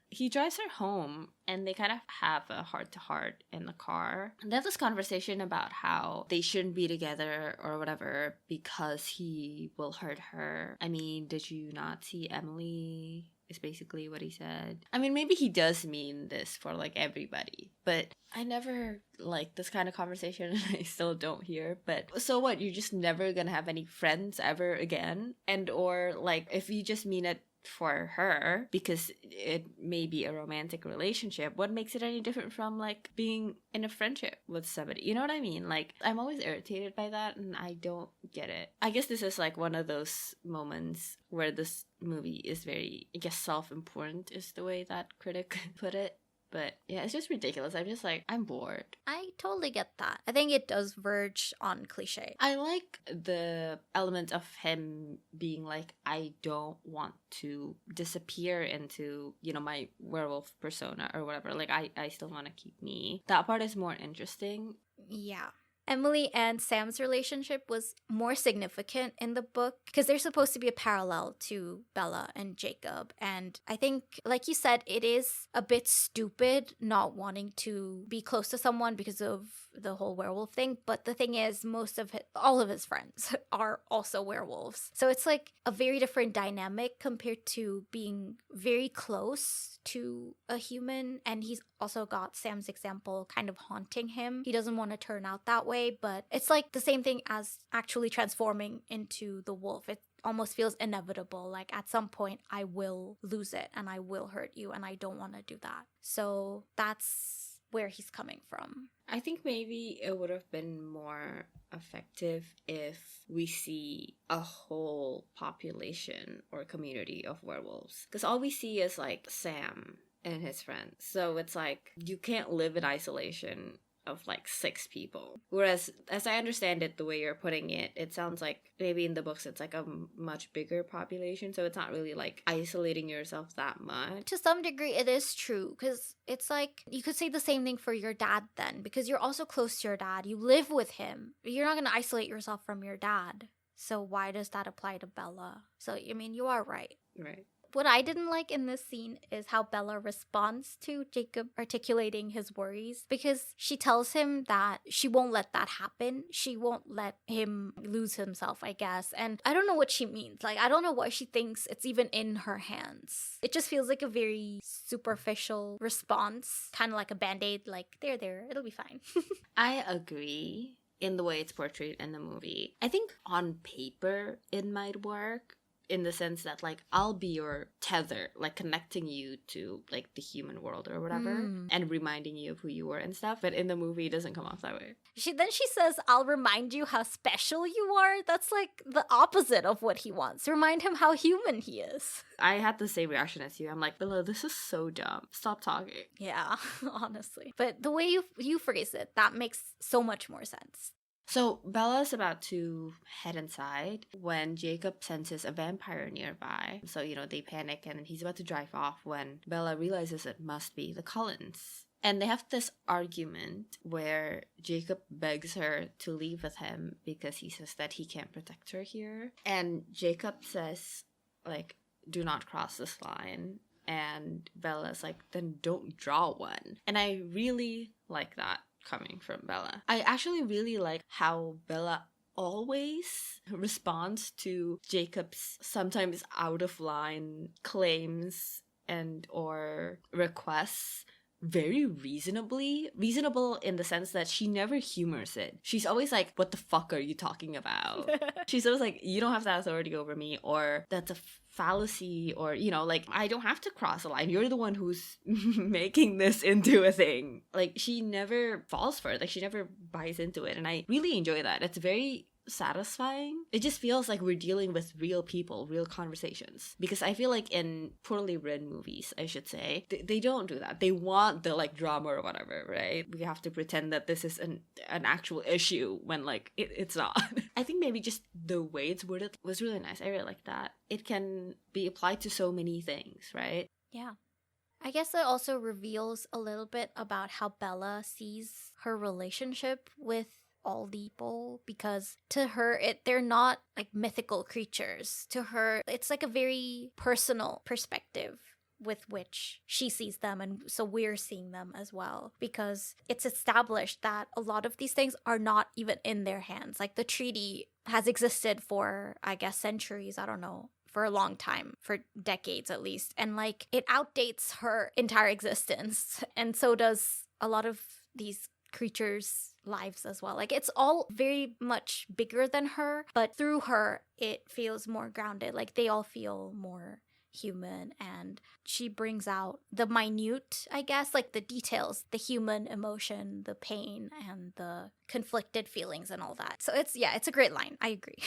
He drives her home, and they kind of have a heart-to-heart in the car. And they have this conversation about how they shouldn't be together or whatever because he will hurt her. I mean, did you not see Emily? Is basically what he said. I mean, maybe he does mean this for like everybody, but I never like this kind of conversation and I still don't hear. But so what? You're just never gonna have any friends ever again? And or like if you just mean it for her because it may be a romantic relationship, what makes it any different from like being in a friendship with somebody? You know what I mean? Like I'm always irritated by that and I don't get it. I guess this is like one of those moments where this movie is very, I guess, self-important is the way that critic put it. But yeah, it's just ridiculous. I'm just like, I'm bored. I totally get that. I think it does verge on cliche. I like the element of him being like, I don't want to disappear into, you know, my werewolf persona or whatever. Like, I still want to keep me. That part is more interesting. Yeah. Emily and Sam's relationship was more significant in the book because they're supposed to be a parallel to Bella and Jacob. And I think, like you said, it is a bit stupid not wanting to be close to someone because of the whole werewolf thing. But the thing is, all of his friends are also werewolves. So it's like a very different dynamic compared to being very close to a human. And he's also got Sam's example kind of haunting him. He doesn't want to turn out that way, but it's like the same thing as actually transforming into the wolf. It almost feels inevitable. Like at some point I will lose it and I will hurt you and I don't want to do that. So that's where he's coming from. I think maybe it would have been more effective if we see a whole population or community of werewolves. Because all we see is like Sam and his friends. So it's like you can't live in isolation of like 6 people. Whereas, as I understand it, the way you're putting it, it sounds like maybe in the books it's like a much bigger population. So it's not really like isolating yourself that much. To some degree, it is true because it's like you could say the same thing for your dad then because you're also close to your dad. You live with him. You're not going to isolate yourself from your dad. So why does that apply to Bella? So, I mean, you are right. Right. What I didn't like in this scene is how Bella responds to Jacob articulating his worries because she tells him that she won't let that happen. She won't let him lose himself, I guess. And I don't know what she means. Like, I don't know why she thinks it's even in her hands. It just feels like a very superficial response, kind of like a band-aid, like, there, it'll be fine. I agree in the way it's portrayed in the movie. I think on paper it might work. In the sense that, like, I'll be your tether, like, connecting you to, like, the human world or whatever, and reminding you of who you were and stuff. But in the movie, it doesn't come off that way. Then she says, I'll remind you how special you are. That's, like, the opposite of what he wants. Remind him how human he is. I had the same reaction as you. I'm like, Bella, this is so dumb. Stop talking. Yeah, honestly. But the way you phrase it, that makes so much more sense. So Bella's about to head inside when Jacob senses a vampire nearby. So, you know, they panic and he's about to drive off when Bella realizes it must be the Cullens. And they have this argument where Jacob begs her to leave with him because he says that he can't protect her here. And Jacob says, like, do not cross this line. And Bella's like, then don't draw one. And I really like that coming from Bella. I actually really like how Bella always responds to Jacob's sometimes out of line claims and or requests very reasonable in the sense that she never humors it. She's always like, what the fuck are you talking about? She's always like, you don't have that authority over me, or that's a fallacy, or, you know, like, I don't have to cross a line. You're the one who's making this into a thing. Like, she never falls for it. Like, she never buys into it. And I really enjoy that. It's very satisfying. It just feels like we're dealing with real people, real conversations. Because I feel like in poorly written movies, I should say, they don't do that. They want the like drama or whatever, right? We have to pretend that this is an actual issue when like it's not. I think maybe just the way it's worded was really nice. I really like that. It can be applied to so many things, right? Yeah. I guess it also reveals a little bit about how Bella sees her relationship with all people, because to her they're not like mythical creatures. To her it's like a very personal perspective with which she sees them, and so we're seeing them as well, because it's established that a lot of these things are not even in their hands. Like the treaty has existed for, I guess, centuries, I don't know, for a long time, for decades at least, and like it outdates her entire existence, and so does a lot of these creatures' lives as well. Like it's all very much bigger than her, but through her it feels more grounded. Like they all feel more human, and she brings out the minute, I guess, like the details, the human emotion, the pain, and the conflicted feelings and all that. So it's a great line. I agree.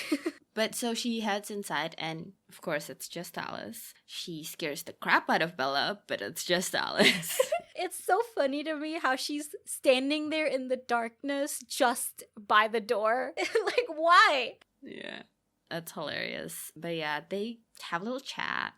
But so she heads inside, and of course it's just Alice. She scares the crap out of Bella, but it's just Alice. It's so funny to me how she's standing there in the darkness just by the door. Like, why? Yeah, that's hilarious. But yeah, they have a little chat.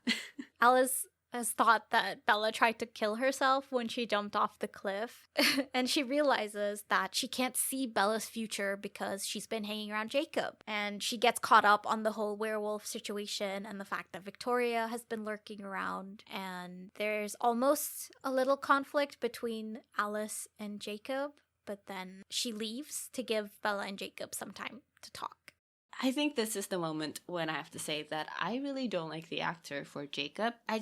Alice has thought that Bella tried to kill herself when she jumped off the cliff. And she realizes that she can't see Bella's future because she's been hanging around Jacob. And she gets caught up on the whole werewolf situation and the fact that Victoria has been lurking around. And there's almost a little conflict between Alice and Jacob. But then she leaves to give Bella and Jacob some time to talk. I think this is the moment when I have to say that I really don't like the actor for Jacob. I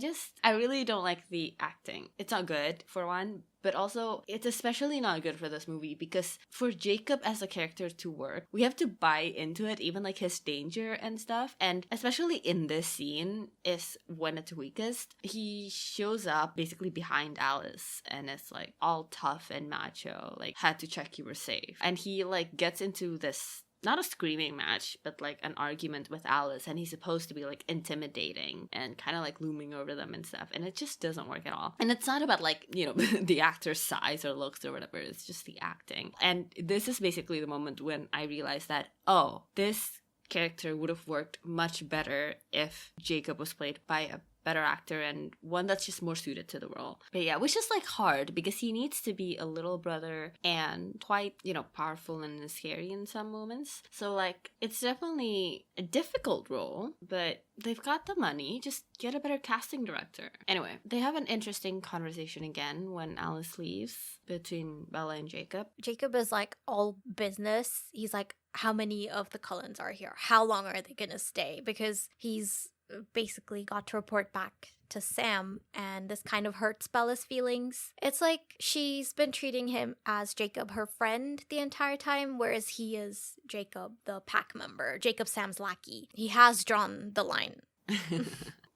really don't like the acting. It's not good, for one, but also it's especially not good for this movie because for Jacob as a character to work, we have to buy into it, even like his danger and stuff. And especially in this scene is when it's weakest. He shows up basically behind Alice and it's like all tough and macho, like had to check you were safe. And he like gets into this, not a screaming match, but like an argument with Alice, and he's supposed to be like intimidating and kind of like looming over them and stuff, and it just doesn't work at all. And it's not about like, you know, the actor's size or looks or whatever, it's just the acting. And this is basically the moment when I realized that, oh, this character would have worked much better if Jacob was played by a better actor and one that's just more suited to the role. But yeah, which is like hard because he needs to be a little brother and quite, you know, powerful and scary in some moments. So like, it's definitely a difficult role, but they've got the money, just get a better casting director. Anyway, they have an interesting conversation again when Alice leaves between Bella and Jacob. Jacob is like all business. He's like, how many of the Cullens are here? How long are they gonna stay? Because he's basically got to report back to Sam, and this kind of hurts Bella's feelings. It's like she's been treating him as Jacob, her friend, the entire time, whereas he is Jacob, the pack member, Jacob, Sam's lackey. He has drawn the line.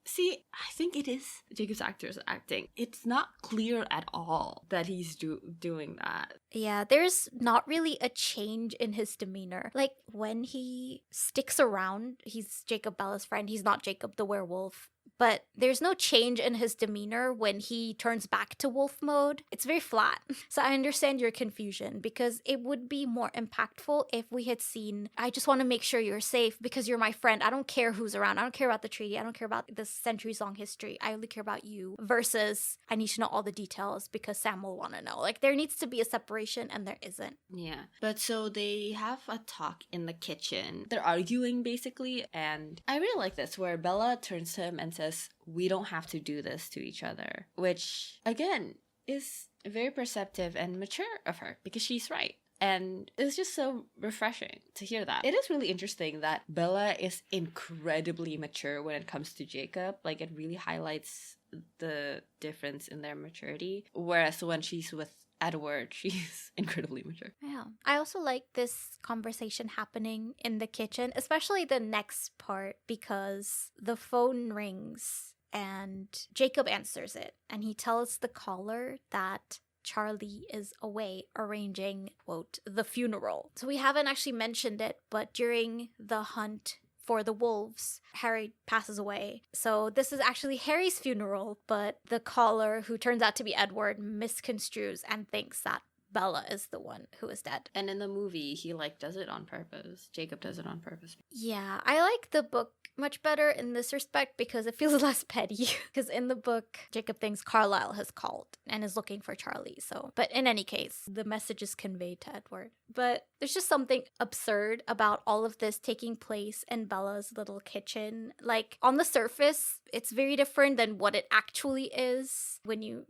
See, I think it is Jacob's actor's acting. It's not clear at all that he's doing that. Yeah, there's not really a change in his demeanor. Like, when he sticks around, he's Jacob, Bella's friend. He's not Jacob the werewolf. But there's no change in his demeanor when he turns back to wolf mode. It's very flat. So I understand your confusion, because it would be more impactful if we had seen, I just want to make sure you're safe because you're my friend. I don't care who's around. I don't care about the treaty. I don't care about this centuries-long history. I only care about you, versus I need to know all the details because Sam will want to know. Like, there needs to be a separation, and there isn't. Yeah. But so they have a talk in the kitchen. They're arguing, basically, and I really like this, where Bella turns to him and says, we don't have to do this to each other, which again is very perceptive and mature of her because she's right. And it's just so refreshing to hear that. It is really interesting that Bella is incredibly mature when it comes to Jacob. Like, it really highlights the difference in their maturity. Whereas when she's with Edward, she's incredibly mature. Yeah. I also like this conversation happening in the kitchen, especially the next part, because the phone rings and Jacob answers it, and he tells the caller that Charlie is away arranging, quote, the funeral. So we haven't actually mentioned it, but during the hunt for the wolves, Harry passes away. So this is actually Harry's funeral, but the caller, who turns out to be Edward, misconstrues and thinks that Bella is the one who is dead. And in the movie, he like does it on purpose. Jacob does it on purpose. Yeah, I like the book much better in this respect because it feels less petty. Because in the book, Jacob thinks Carlisle has called and is looking for Charlie. So, but in any case, the message is conveyed to Edward. But there's just something absurd about all of this taking place in Bella's little kitchen. Like, on the surface, it's very different than what it actually is when you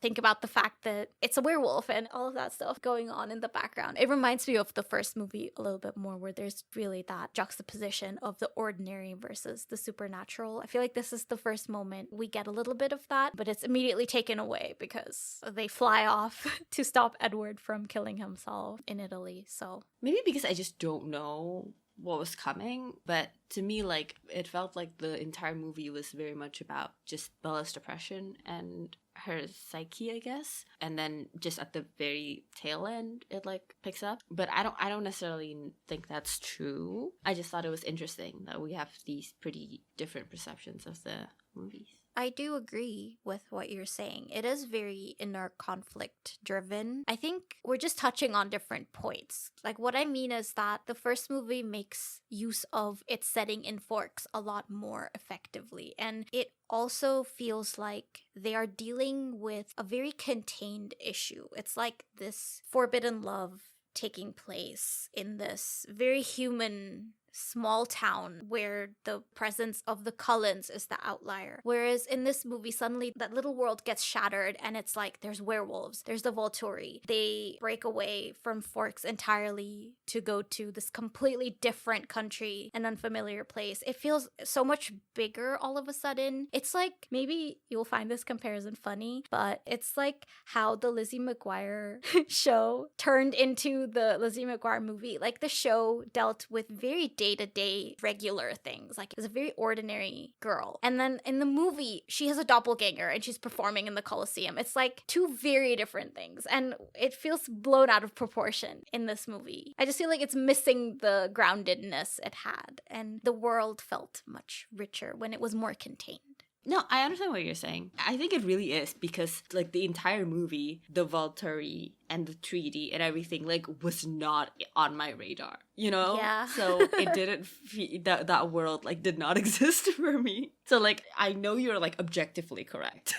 think about the fact that it's a werewolf and all of that stuff going on in the background. It reminds me of the first movie a little bit more, where there's really that juxtaposition of the ordinary versus the supernatural. I feel like this is the first moment we get a little bit of that, but it's immediately taken away because they fly off to stop Edward from killing himself in Italy. So maybe because I just don't know what was coming, but to me, like, it felt like the entire movie was very much about just Bella's depression and her psyche, I guess. And then just at the very tail end, it like picks up. But I don't necessarily think that's true. I just thought it was interesting that we have these pretty different perceptions of the movies. I do agree with what you're saying. It is very inner conflict driven. I think we're just touching on different points. Like, what I mean is that the first movie makes use of its setting in Forks a lot more effectively. And it also feels like they are dealing with a very contained issue. It's like this forbidden love taking place in this very human small town where the presence of the Cullens is the outlier. Whereas in this movie, suddenly that little world gets shattered and it's like there's werewolves, there's the Volturi. They break away from Forks entirely to go to this completely different country, an unfamiliar place. It feels so much bigger all of a sudden. It's like, maybe you'll find this comparison funny, but it's like how the Lizzie McGuire show turned into the Lizzie McGuire movie. Like, the show dealt with very day-to-day regular things. Like, it was a very ordinary girl. And then in the movie, she has a doppelganger and she's performing in the Colosseum. It's like two very different things. And it feels blown out of proportion in this movie. I just feel like it's missing the groundedness it had. And the world felt much richer when it was more contained. No, I understand what you're saying. I think it really is because, like, the entire movie, the Volturi and the treaty and everything, like, was not on my radar, you know? Yeah. So it didn't, that world, like, did not exist for me. So, like, I know you're, like, objectively correct,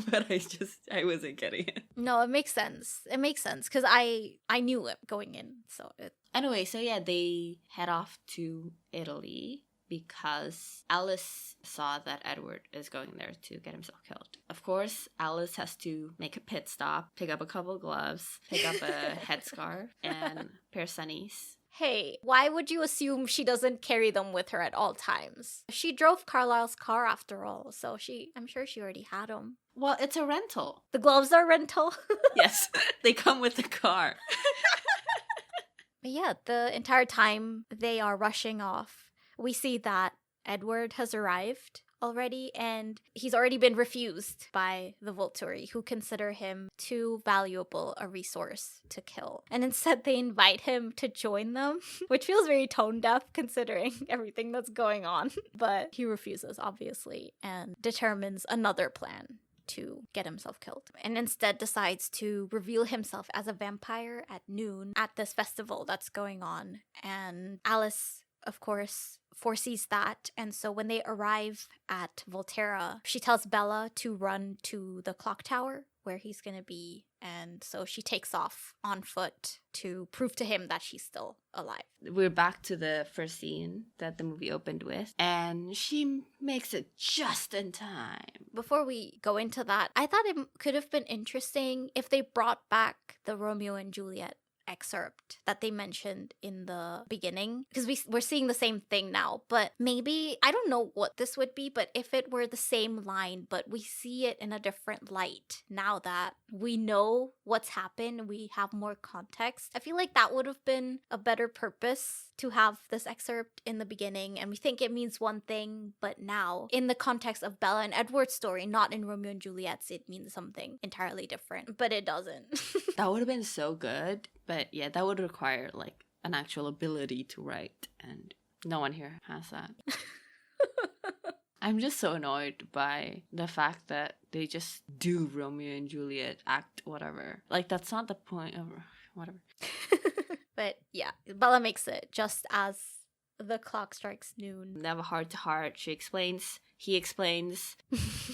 but I wasn't getting it. No, it makes sense. It makes sense because I knew it going in, so it... Anyway, so yeah, they head off to Italy because Alice saw that Edward is going there to get himself killed. Of course, Alice has to make a pit stop, pick up a couple gloves, pick up a headscarf, and a pair of sunnies. Hey, why would you assume she doesn't carry them with her at all times? She drove Carlisle's car after all, so I'm sure she already had them. Well, it's a rental. The gloves are rental? Yes, they come with the car. But yeah, the entire time they are rushing off, we see that Edward has arrived already, and he's already been refused by the Volturi, who consider him too valuable a resource to kill. And instead they invite him to join them, which feels very tone deaf considering everything that's going on. But he refuses, obviously, and determines another plan to get himself killed, and instead decides to reveal himself as a vampire at noon at this festival that's going on. And Alice, of course, foresees that, and so when they arrive at Volterra, she tells Bella to run to the clock tower where he's gonna be, and so she takes off on foot to prove to him that she's still alive. We're back to the first scene that the movie opened with, and she makes it just in time. Before we go into that, I thought it could have been interesting if they brought back the Romeo and Juliet excerpt that they mentioned in the beginning, because we're seeing the same thing now, but maybe, I don't know what this would be, but if it were the same line, but we see it in a different light now that we know what's happened, we have more context, I feel like that would have been a better purpose to have this excerpt in the beginning, and we think it means one thing, but now, in the context of Bella and Edward's story, not in Romeo and Juliet's, it means something entirely different, but it doesn't. That would have been so good, but yeah, that would require like an actual ability to write, and no one here has that. I'm just so annoyed by the fact that they just do Romeo and Juliet act whatever. Like, that's not the point of whatever. But yeah, Bella makes it just as the clock strikes noon. They have a heart to heart. She explains. He explains.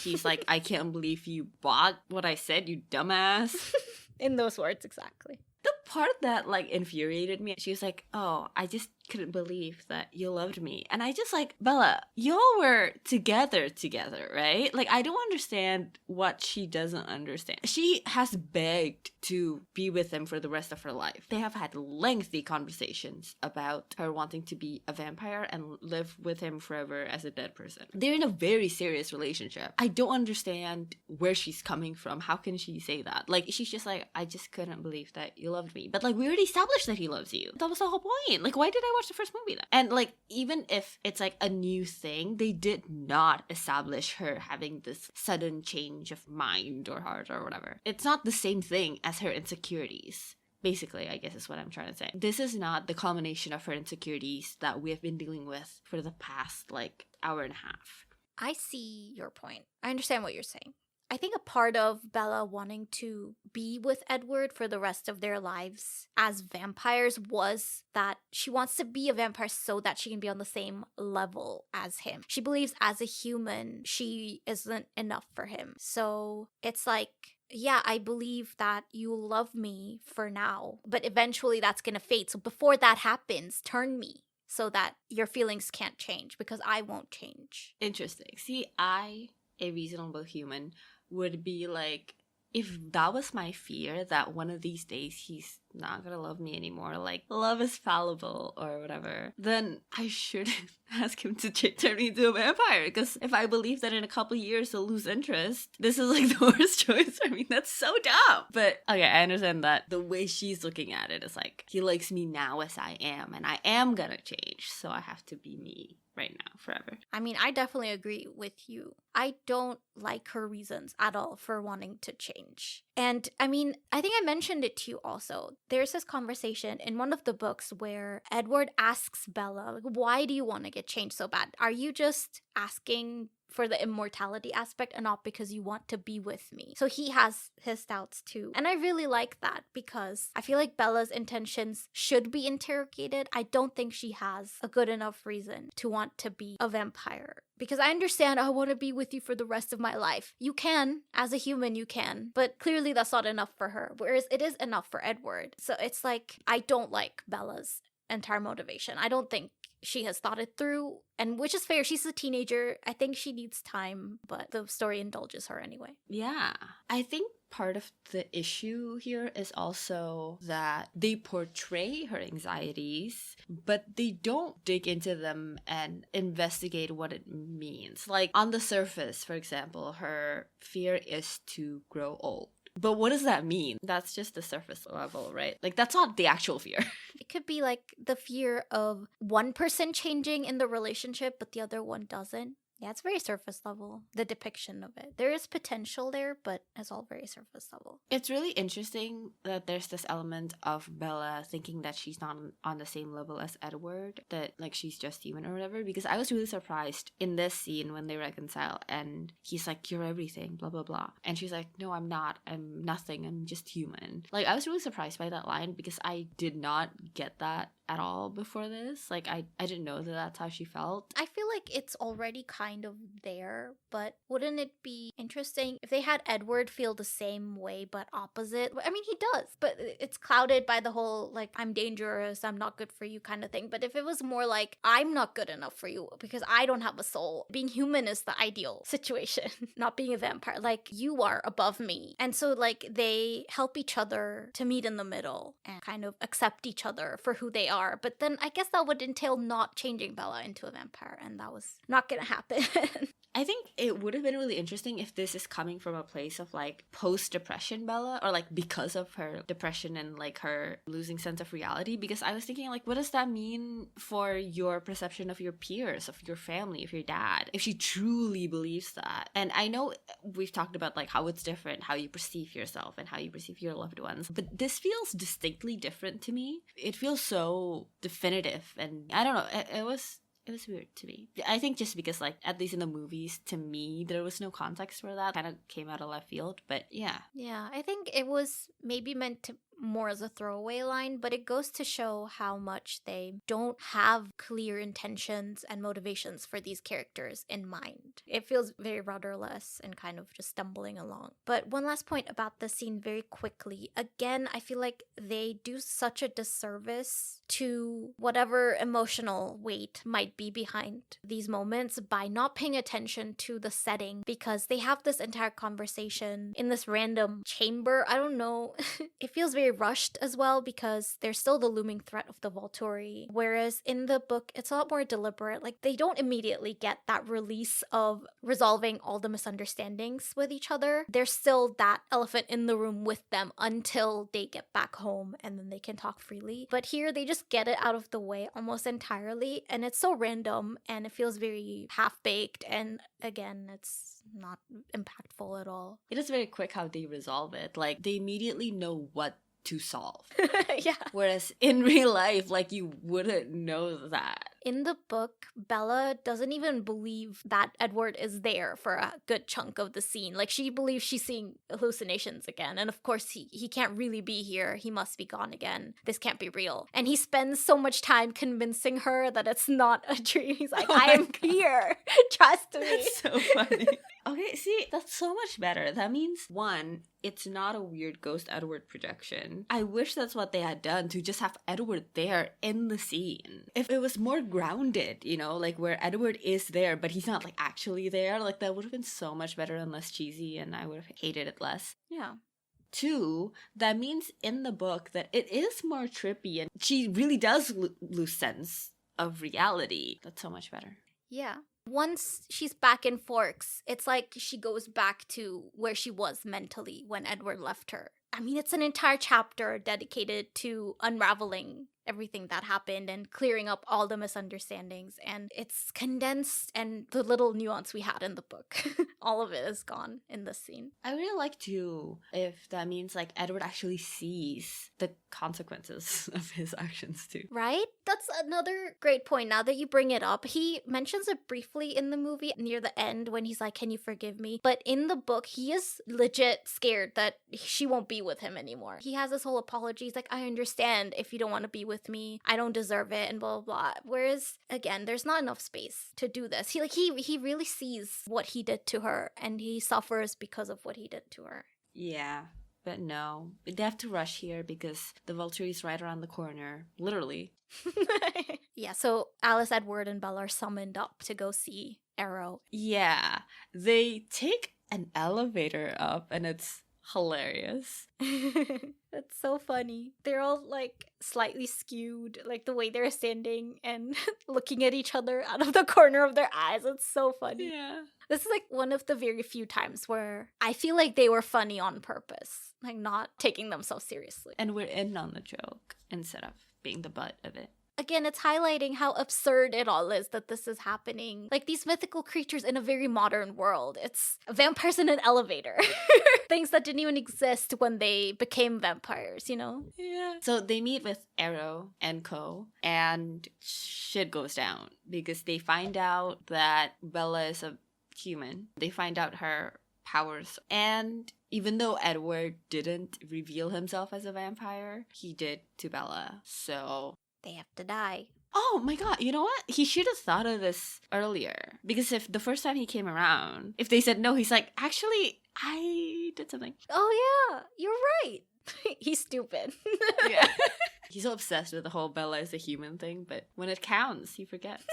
He's like, I can't believe you bought what I said, you dumbass. In those words, exactly. The part that like infuriated me, she was like, oh, I just couldn't believe that you loved me. And I just like, Bella, y'all were together, right? Like, I don't understand what she doesn't understand. She has begged to be with him for the rest of her life. They have had lengthy conversations about her wanting to be a vampire and live with him forever as a dead person. They're in a very serious relationship. I don't understand where she's coming from. How can she say that? Like, she's just like, I just couldn't believe that you loved me. But like, we already established that he loves you. That was the whole point. Like, why did I watch the first movie then? And like, even if it's like a new thing, they did not establish her having this sudden change of mind or heart or whatever. It's not the same thing as her insecurities. Basically, I guess is what I'm trying to say. This is not the culmination of her insecurities that we have been dealing with for the past like hour and a half. I see your point. I understand what you're saying. I think a part of Bella wanting to be with Edward for the rest of their lives as vampires was that she wants to be a vampire so that she can be on the same level as him. She believes as a human, she isn't enough for him. So it's like, yeah, I believe that you love me for now, but eventually that's gonna fade. So before that happens, turn me so that your feelings can't change, because I won't change. Interesting. See, I, a reasonable human, would be like, if that was my fear that one of these days he's not gonna love me anymore, like love is fallible or whatever, then I shouldn't ask him to turn me into a vampire. Because if I believe that in a couple years he'll lose interest, this is like the worst choice. I mean, that's so dumb. But okay, I understand that the way she's looking at it is like, he likes me now as I am, and I am gonna change, so I have to be me right now forever. I mean, I definitely agree with you. I don't like her reasons at all for wanting to change. And I mean, I think I mentioned it to you also. There's this conversation in one of the books where Edward asks Bella, like, why do you want to get changed so bad? Are you just asking for the immortality aspect and not because you want to be with me? So he has his doubts too. And I really like that because I feel like Bella's intentions should be interrogated. I don't think she has a good enough reason to want to be a vampire. Because I understand, I want to be with you for the rest of my life. You can, as a human, you can. But clearly that's not enough for her. Whereas it is enough for Edward. So it's like, I don't like Bella's entire motivation. I don't think she has thought it through, and which is fair. She's a teenager. I think she needs time, but the story indulges her anyway. Yeah. I think part of the issue here is also that they portray her anxieties, but they don't dig into them and investigate what it means. Like, on the surface, for example, her fear is to grow old. But what does that mean? That's just the surface level, right? Like, that's not the actual fear. It could be like the fear of one person changing in the relationship, but the other one doesn't. Yeah, it's very surface level, the depiction of it. There is potential there, but it's all very surface level. It's really interesting that there's this element of Bella thinking that she's not on the same level as Edward, that like she's just human or whatever, because I was really surprised in this scene when they reconcile and he's like, you're everything, blah, blah, blah. And she's like, no, I'm not. I'm nothing. I'm just human. Like, I was really surprised by that line because I did not get that at all before this. Like, I didn't know that that's how she felt. I feel like it's already kind of there, but wouldn't it be interesting if they had Edward feel the same way but opposite? I mean, he does, but it's clouded by the whole, like, I'm dangerous, I'm not good for you kind of thing. But if it was more like, I'm not good enough for you because I don't have a soul, being human is the ideal situation, not being a vampire. Like, you are above me. And so, like, they help each other to meet in the middle and kind of accept each other for who they are. But then I guess that would entail not changing Bella into a vampire, and that was not gonna happen. I think it would have been really interesting if this is coming from a place of like post-depression Bella, or like because of her depression and like her losing sense of reality. Because I was thinking, like, what does that mean for your perception of your peers, of your family, of your dad, if she truly believes that? And I know we've talked about like how it's different, how you perceive yourself and how you perceive your loved ones, but this feels distinctly different to me. It feels so definitive, and I don't know, it was weird to me. I think just because, like, at least in the movies, to me, there was no context for that. Kind of came out of left field, but yeah. Yeah, I think it was maybe meant to more as a throwaway line, but it goes to show how much they don't have clear intentions and motivations for these characters in mind. It feels very rudderless and kind of just stumbling along. But one last point about the scene very quickly. Again, I feel like they do such a disservice to whatever emotional weight might be behind these moments by not paying attention to the setting, because they have this entire conversation in this random chamber. I don't know. It feels very rushed as well because there's still the looming threat of the Volturi. Whereas in the book, it's a lot more deliberate. Like, they don't immediately get that release of resolving all the misunderstandings with each other. There's still that elephant in the room with them until they get back home and then they can talk freely. But here, they just get it out of the way almost entirely. And it's so random and it feels very half-baked. And again, it's not impactful at all. It is very quick how they resolve it. Like, they immediately know what to solve. Yeah. Whereas in real life, like, you wouldn't know that. In the book, Bella doesn't even believe that Edward is there for a good chunk of the scene. Like, she believes she's seeing hallucinations again. And of course, he can't really be here. He must be gone again. This can't be real. And he spends so much time convincing her that it's not a dream. He's like, I am here. Trust me. That's so funny. Okay, see, that's so much better. That means, one, it's not a weird ghost Edward projection. I wish that's what they had done, to just have Edward there in the scene. If it was more grounded, you know, like where Edward is there, but he's not like actually there, like that would have been so much better and less cheesy, and I would have hated it less. Yeah. Two, that means in the book that it is more trippy and she really does lose sense of reality. That's so much better. Yeah. Once she's back in Forks, it's like she goes back to where she was mentally when Edward left her. I mean, it's an entire chapter dedicated to unraveling everything that happened and clearing up all the misunderstandings. And it's condensed, and the little nuance we had in the book, all of it is gone in this scene. I really like to, if that means like Edward actually sees the consequences of his actions too. Right? That's another great point. Now that you bring it up, he mentions it briefly in the movie near the end when he's like, can you forgive me? But in the book, he is legit scared that she won't be with him anymore. He has this whole apology. He's like, I understand if you don't want to be with me. I don't deserve it, and blah, blah, blah. Whereas, again, there's not enough space to do this. He really sees what he did to her, and he suffers because of what he did to her. Yeah. But no, they have to rush here because the Volturi is right around the corner. Literally. Yeah, so Alice, Edward, and Bella are summoned up to go see Arrow. Yeah. They take an elevator up and it's hilarious. That's so funny. They're all like slightly skewed, like the way they're standing and looking at each other out of the corner of their eyes. It's so funny. Yeah. This is like one of the very few times where I feel like they were funny on purpose, like not taking themselves seriously. And we're in on the joke instead of being the butt of it. Again, it's highlighting how absurd it all is that this is happening. Like these mythical creatures in a very modern world. It's vampires in an elevator. Things that didn't even exist when they became vampires, you know? Yeah. So they meet with Arrow and Co. and shit goes down because they find out that Bella is a human. They find out her powers. And even though Edward didn't reveal himself as a vampire, he did to Bella. So They have to die. Oh my god, you know what? He should have thought of this earlier. Because if the first time he came around, if they said no, he's like, actually, I did something. Oh yeah, you're right. He's stupid. Yeah. He's so obsessed with the whole Bella is a human thing, but when it counts, he forgets.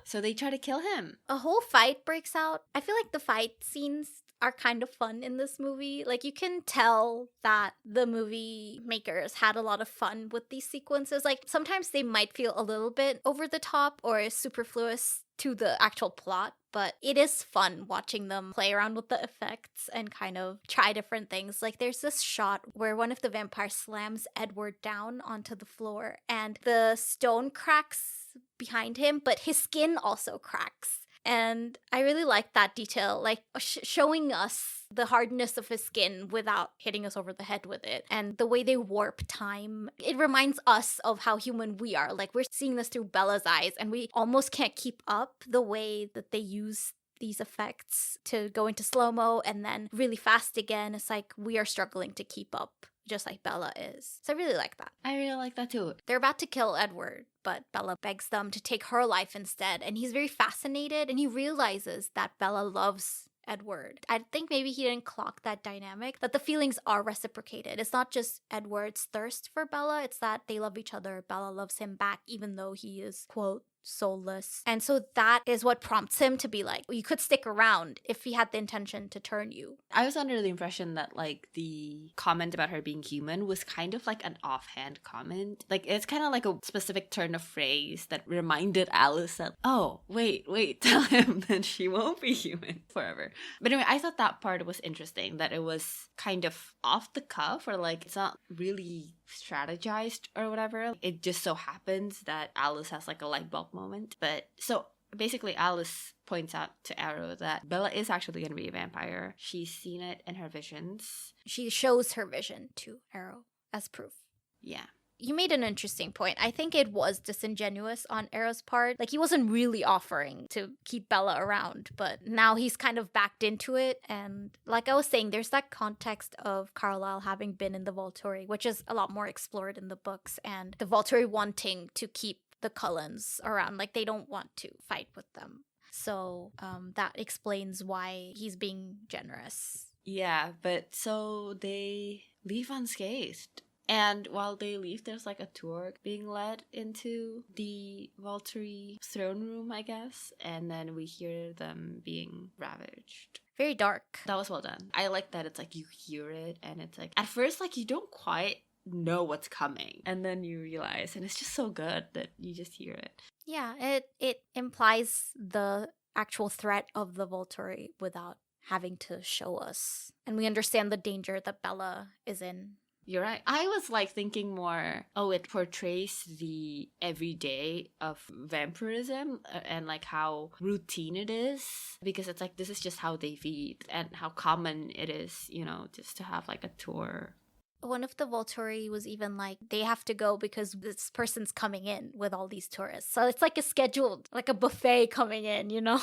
So they try to kill him. A whole fight breaks out. I feel like the fight scenes are kind of fun in this movie. Like, you can tell that the movie makers had a lot of fun with these sequences. Like, sometimes they might feel a little bit over the top or superfluous to the actual plot, but it is fun watching them play around with the effects and kind of try different things. Like, there's this shot where one of the vampires slams Edward down onto the floor and the stone cracks behind him, but his skin also cracks. And I really like that detail, like showing us the hardness of his skin without hitting us over the head with it. And the way they warp time, it reminds us of how human we are. Like, we're seeing this through Bella's eyes and we almost can't keep up the way that they use these effects to go into slow-mo and then really fast again. It's like we are struggling to keep up, just like Bella is. So I really like that. I really like that too. They're about to kill Edward, but Bella begs them to take her life instead. And he's very fascinated and he realizes that Bella loves Edward. I think maybe he didn't clock that dynamic, that the feelings are reciprocated. It's not just Edward's thirst for Bella, it's that they love each other. Bella loves him back even though he is, quote, soulless. And so that is what prompts him to be like, well, you could stick around if he had the intention to turn you. I was under the impression that like the comment about her being human was kind of like an offhand comment. Like it's kind of like a specific turn of phrase that reminded Alice that, oh, wait, tell him that she won't be human forever. But anyway, I thought that part was interesting, that it was kind of off the cuff, or like it's not really strategized or whatever. It just so happens that Alice has like a light bulb moment. But so basically Alice points out to Arrow that Bella is actually going to be a vampire. She's seen it in her visions. She shows her vision to Arrow as proof. Yeah. You made an interesting point. I think it was disingenuous on Arrow's part. Like, he wasn't really offering to keep Bella around, but now he's kind of backed into it. And like I was saying, there's that context of Carlisle having been in the Volturi, which is a lot more explored in the books, and the Volturi wanting to keep the Cullens around. Like, they don't want to fight with them. So that explains why he's being generous. Yeah, but so they leave unscathed. And while they leave, there's like a tour being led into the Volturi throne room, I guess. And then we hear them being ravaged. Very dark. That was well done. I like that it's like you hear it and it's like, at first, like you don't quite know what's coming. And then you realize, and it's just so good that you just hear it. Yeah, it implies the actual threat of the Volturi without having to show us. And we understand the danger that Bella is in. You're right. I was like thinking more, oh, it portrays the everyday of vampirism and like how routine it is, because it's like this is just how they feed and how common it is, you know, just to have like a tour. One of the Volturi was even like, they have to go because this person's coming in with all these tourists. So it's like a scheduled, like a buffet coming in, you know?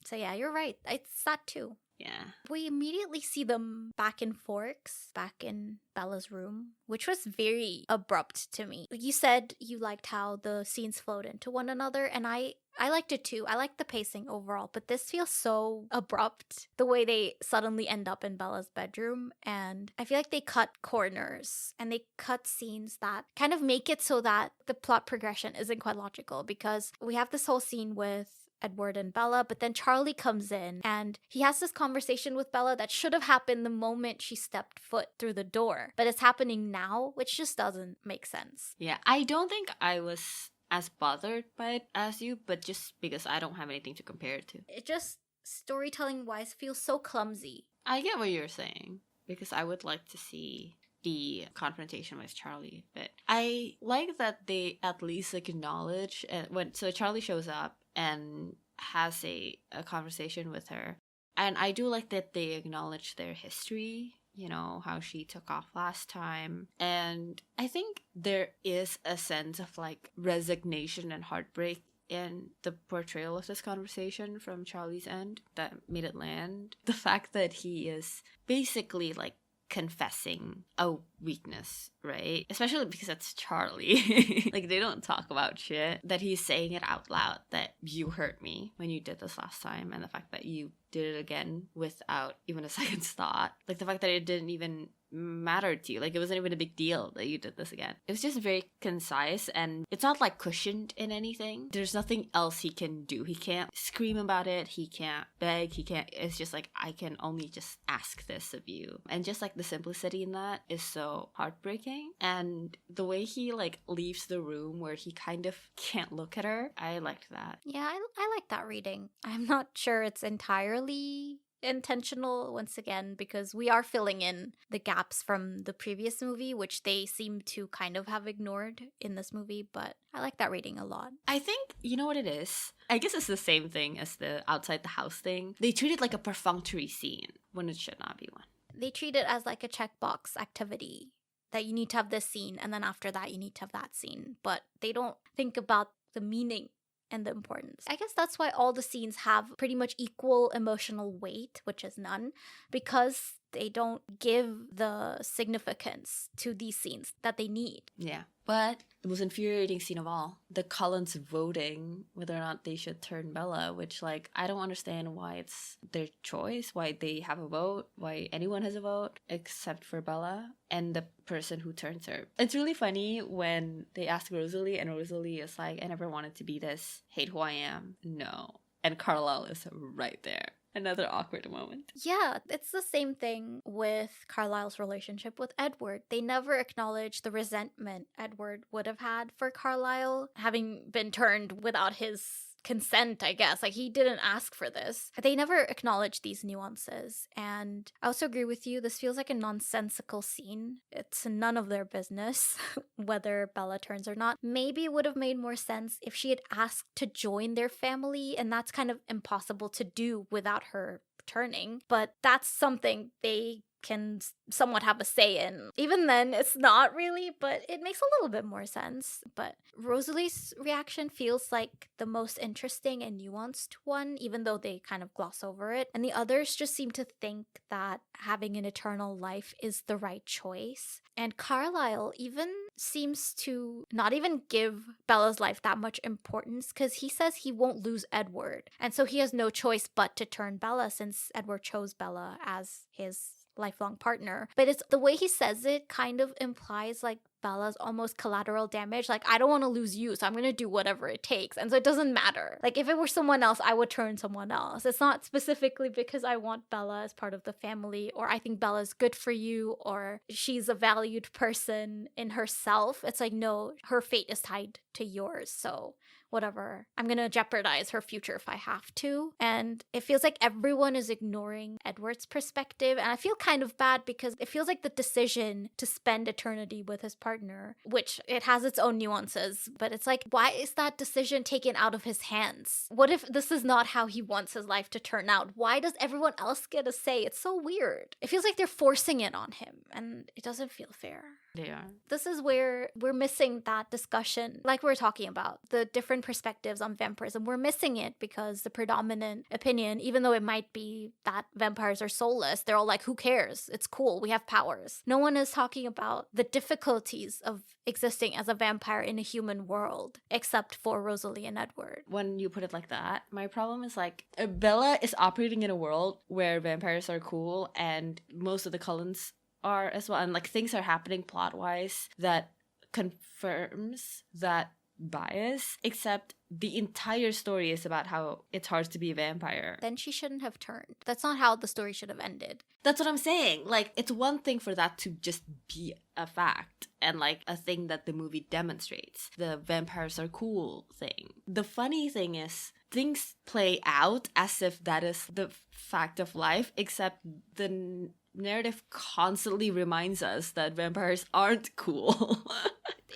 So yeah, you're right. It's that too. Yeah. We immediately see them back in Forks, back in Bella's room, which was very abrupt to me. You said you liked how the scenes flowed into one another, and I liked it too. I liked the pacing overall, but this feels so abrupt, the way they suddenly end up in Bella's bedroom. And I feel like they cut corners and they cut scenes that kind of make it so that the plot progression isn't quite logical, because we have this whole scene with Edward and Bella, but then Charlie comes in and he has this conversation with Bella that should have happened the moment she stepped foot through the door, but it's happening now, which just doesn't make sense. Yeah, I don't think I was as bothered by it as you, but just because I don't have anything to compare it to. It just, storytelling wise, feels so clumsy. I get what you're saying, because I would like to see the confrontation with Charlie, but I like that they at least acknowledge so Charlie shows up and has a conversation with her, and I do like that they acknowledge their history, you know, how she took off last time. And I think there is a sense of like resignation and heartbreak in the portrayal of this conversation from Charlie's end that made it land. The fact that he is basically like confessing a weakness, right? Especially because it's Charlie. Like, they don't talk about shit. That he's saying it out loud, that you hurt me when you did this last time, and the fact that you did it again without even a second's thought. Like, the fact that it didn't even matter to you. Like, it wasn't even a big deal that you did this again. It was just very concise, and it's not like cushioned in anything. There's nothing else he can do. He can't scream about it. He can't beg. He can't. It's just like, I can only just ask this of you. And just like the simplicity in that is so heartbreaking. And the way he like leaves the room where he kind of can't look at her, I liked that. Yeah, I like that reading. I'm not sure it's entirely intentional, once again, because we are filling in the gaps from the previous movie, which they seem to kind of have ignored in this movie, but I like that reading a lot. I think, you know what it is? I guess it's the same thing as the outside the house thing. They treat it like a perfunctory scene when it should not be one. They treat it as like a checkbox activity, that you need to have this scene, and then after that you need to have that scene, but they don't think about the meaning and the importance. I guess that's why all the scenes have pretty much equal emotional weight, which is none, because they don't give the significance to these scenes that they need. Yeah. But the most infuriating scene of all, the Cullens voting whether or not they should turn Bella, which, like, I don't understand why it's their choice, why they have a vote, why anyone has a vote, except for Bella and the person who turns her. It's really funny when they ask Rosalie, and Rosalie is like, I never wanted to be this, hate who I am, no. And Carlisle is right there. Another awkward moment. Yeah, it's the same thing with Carlisle's relationship with Edward. They never acknowledge the resentment Edward would have had for Carlisle, having been turned without his consent, I guess. Like, he didn't ask for this. They never acknowledge these nuances. And I also agree with you, this feels like a nonsensical scene. It's none of their business whether Bella turns or not. Maybe it would have made more sense if she had asked to join their family, and that's kind of impossible to do without her turning. But that's something they can somewhat have a say in. Even then, it's not really, but it makes a little bit more sense. But Rosalie's reaction feels like the most interesting and nuanced one, even though they kind of gloss over it. And the others just seem to think that having an eternal life is the right choice. And Carlisle even seems to not even give Bella's life that much importance, because he says he won't lose Edward. And so he has no choice but to turn Bella, since Edward chose Bella as his lifelong partner. But it's the way he says it kind of implies like Bella's almost collateral damage. Like, I don't want to lose you, so I'm going to do whatever it takes. And so it doesn't matter. Like, if it were someone else, I would turn someone else. It's not specifically because I want Bella as part of the family, or I think Bella's good for you, or she's a valued person in herself. It's like, no, her fate is tied to yours. So whatever, I'm going to jeopardize her future if I have to. And it feels like everyone is ignoring Edward's perspective. And I feel kind of bad, because it feels like the decision to spend eternity with his partner, which it has its own nuances, but it's like, why is that decision taken out of his hands? What if this is not how he wants his life to turn out? Why does everyone else get a say? It's so weird. It feels like they're forcing it on him, and it doesn't feel fair. They are. This is where we're missing that discussion, like we were talking about, the different perspectives on vampirism. We're missing it because the predominant opinion, even though it might be that vampires are soulless, they're all like, who cares? It's cool. We have powers. No one is talking about the difficulties of existing as a vampire in a human world, except for Rosalie and Edward. When you put it like that, my problem is like, Bella is operating in a world where vampires are cool, and most of the Cullens are as well, and like things are happening plot-wise that confirms that bias, except the entire story is about how it's hard to be a vampire. Then she shouldn't have turned. That's not how the story should have ended. That's what I'm saying. Like, it's one thing for that to just be a fact and like a thing that the movie demonstrates, the vampires are cool thing. The funny thing is, things play out as if that is the fact of life, except the narrative constantly reminds us that vampires aren't cool.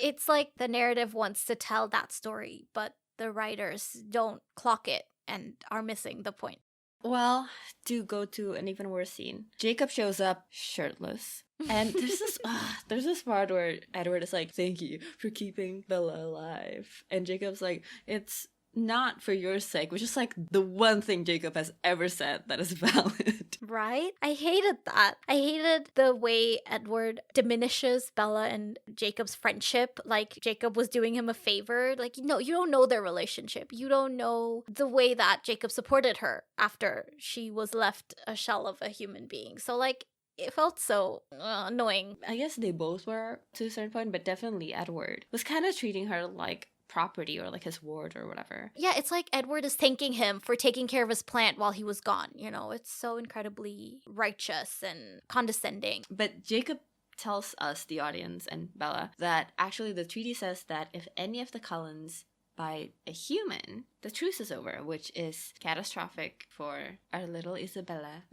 It's like the narrative wants to tell that story, but the writers don't clock it and are missing the point. Well, to go to an even worse scene, Jacob shows up shirtless. And there's this part where Edward is like, thank you for keeping Bella alive. And Jacob's like, it's not for your sake, which is like the one thing Jacob has ever said that is valid. Right? I hated that. I hated the way Edward diminishes Bella and Jacob's friendship. Like, Jacob was doing him a favor. Like, no, you don't know their relationship. You don't know the way that Jacob supported her after she was left a shell of a human being. So, like, it felt so annoying. I guess they both were to a certain point, but definitely Edward was kind of treating her like property or like his ward or whatever. Yeah, it's like Edward is thanking him for taking care of his plant while he was gone. You know, it's so incredibly righteous and condescending. But Jacob tells us, the audience and Bella, that actually the treaty says that if any of the Cullens bite a human, the truce is over, which is catastrophic for our little Isabella.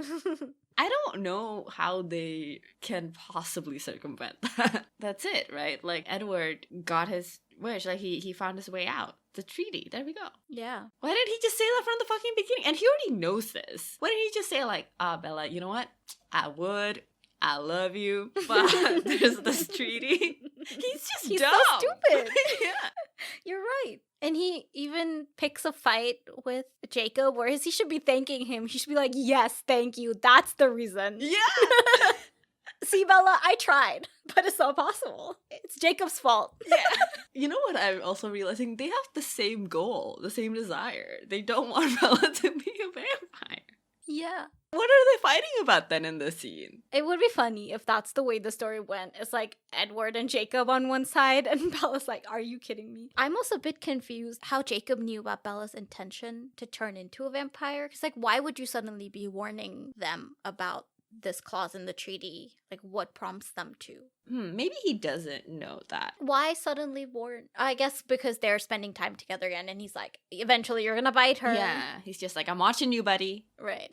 I don't know how they can possibly circumvent that. That's it, right? Like, Edward got his wish. Like, he found his way out. The treaty. There we go. Yeah. Why didn't he just say that from the fucking beginning? And he already knows this. Why didn't he just say, like, Bella, you know what? I love you, but there's this treaty. He's dumb. So stupid. Yeah. You're right. And he even picks a fight with Jacob, whereas he should be thanking him. He should be like, yes, thank you. That's the reason. Yeah. See, Bella, I tried, but it's not possible. It's Jacob's fault. Yeah. You know what I'm also realizing? They have the same goal, the same desire. They don't want Bella to be a vampire. Yeah. What are they fighting about then in this scene? It would be funny if that's the way the story went. It's like Edward and Jacob on one side, and Bella's like, are you kidding me? I'm also a bit confused how Jacob knew about Bella's intention to turn into a vampire. Because, like, why would you suddenly be warning them about this clause in the treaty? Like, what prompts them to? Maybe he doesn't know that. Why suddenly warn? I guess because they're spending time together again, and he's like, eventually you're gonna bite her. Yeah, he's just like, I'm watching you, buddy. Right.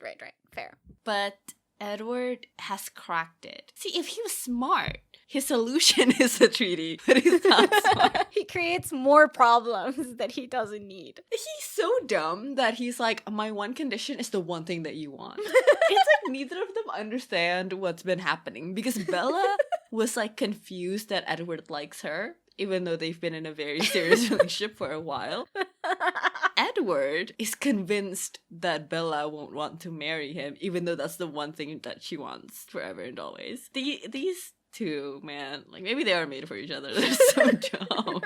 Fair. But Edward has cracked it. See, if he was smart, his solution is a treaty, but he's not smart. He creates more problems that he doesn't need. He's so dumb that he's like, my one condition is the one thing that you want. It's like neither of them understand what's been happening, because Bella was like confused that Edward likes her, even though they've been in a very serious relationship for a while. Edward is convinced that Bella won't want to marry him, even though that's the one thing that she wants forever and always. These two, man, like, maybe they are made for each other. They're so dumb.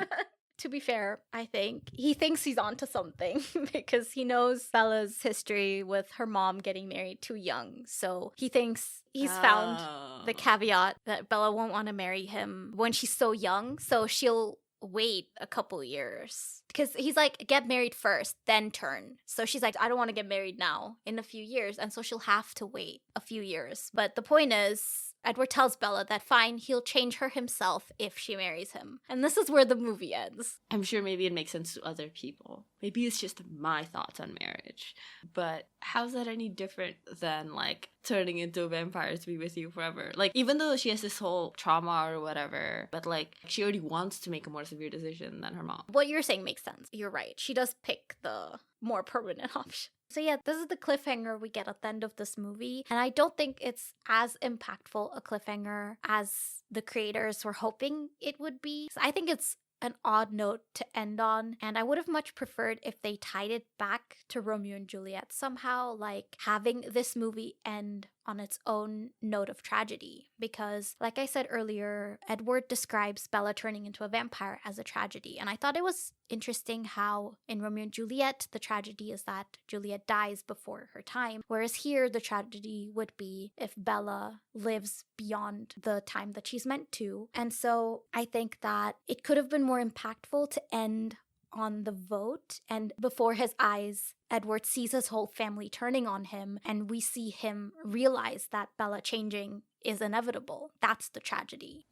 To be fair, I think he thinks he's onto something because he knows Bella's history with her mom getting married too young. So he thinks he's found the caveat that Bella won't want to marry him when she's so young. So she'll wait a couple years. Because he's like, get married first, then turn. So she's like, I don't want to get married now in a few years. And so she'll have to wait a few years. But the point is, Edward tells Bella that fine, he'll change her himself if she marries him. And this is where the movie ends. I'm sure maybe it makes sense to other people. Maybe it's just my thoughts on marriage. But how's that any different than, like, turning into a vampire to be with you forever? Like, even though she has this whole trauma or whatever, but, like, she already wants to make a more severe decision than her mom. What you're saying makes sense. You're right. She does pick the more permanent option. So yeah, this is the cliffhanger we get at the end of this movie. And I don't think it's as impactful a cliffhanger as the creators were hoping it would be. So I think it's an odd note to end on, and I would have much preferred if they tied it back to Romeo and Juliet somehow, like having this movie end on its own note of tragedy. Because, like I said earlier, Edward describes Bella turning into a vampire as a tragedy, and I thought it was interesting how in Romeo and Juliet, the tragedy is that Juliet dies before her time, whereas here the tragedy would be if Bella lives beyond the time that she's meant to. And so I think that it could have been more impactful to end on the vote, and before his eyes, Edward sees his whole family turning on him, and we see him realize that Bella changing is inevitable. That's the tragedy.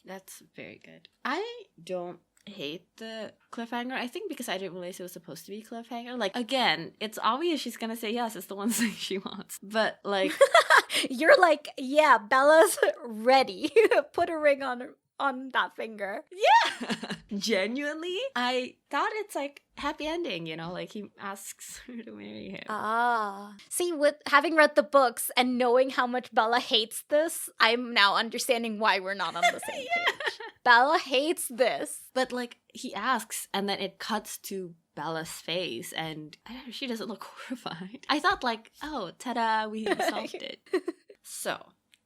That's very good. I don't hate the cliffhanger. I think because I didn't realize it was supposed to be cliffhanger. Like, again, it's obvious she's gonna say yes. It's the one thing she wants. But, like... You're like, yeah, Bella's ready. Put a ring on on that finger. Yeah. Genuinely, I thought it's like happy ending, you know, like he asks her to marry him. Ah. See, with having read the books and knowing how much Bella hates this, I'm now understanding why we're not on the same page. Bella hates this. But like he asks and then it cuts to Bella's face and I don't know, she doesn't look horrified. I thought like, oh, ta-da, we solved it. So,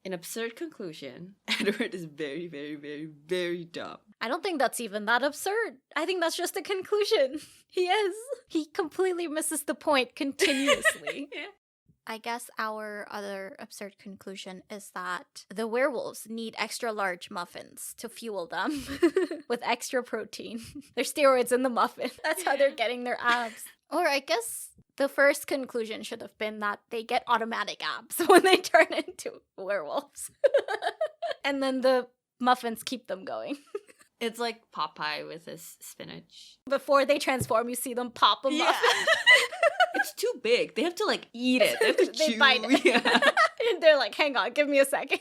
in absurd conclusion, Edward is very, very, very, very dumb. I don't think that's even that absurd. I think that's just a conclusion. He is. He completely misses the point continuously. Yeah. I guess our other absurd conclusion is that the werewolves need extra large muffins to fuel them with extra protein. There's steroids in the muffin. That's how they're getting their abs. Or I guess the first conclusion should have been that they get automatic abs when they turn into werewolves. And then the muffins keep them going. It's like Popeye with his spinach. Before they transform, you see them pop a muffin. It's too big. They have to like eat it. They have to They chew. bite it. Yeah. And they're like, hang on, give me a second.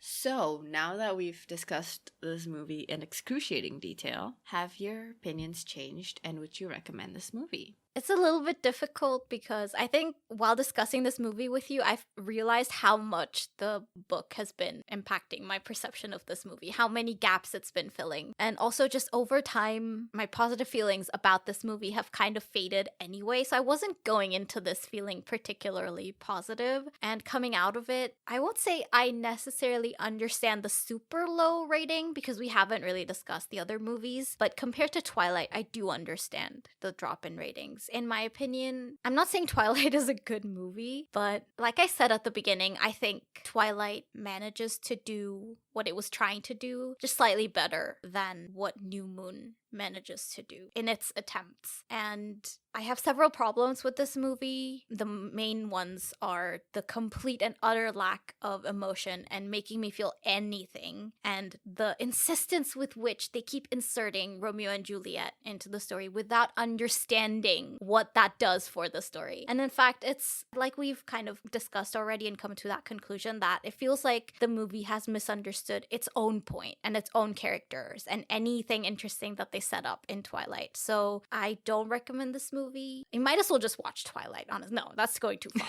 So, now that we've discussed this movie in excruciating detail, have your opinions changed and would you recommend this movie? It's a little bit difficult because I think while discussing this movie with you, I've realized how much the book has been impacting my perception of this movie, how many gaps it's been filling. And also just over time, my positive feelings about this movie have kind of faded anyway. So I wasn't going into this feeling particularly positive. And coming out of it, I won't say I necessarily understand the super low rating because we haven't really discussed the other movies. But compared to Twilight, I do understand the drop in ratings. In my opinion, I'm not saying Twilight is a good movie, but like I said at the beginning, I think Twilight manages to do what it was trying to do just slightly better than what New Moon manages to do in its attempts. And I have several problems with this movie. The main ones are the complete and utter lack of emotion and making me feel anything, and the insistence with which they keep inserting Romeo and Juliet into the story without understanding what that does for the story. And in fact, it's like we've kind of discussed already and come to that conclusion that it feels like the movie has misunderstood its own point and its own characters and anything interesting that they set up in Twilight. So I don't recommend this movie. You might as well just watch Twilight. Honest, no, that's going too far.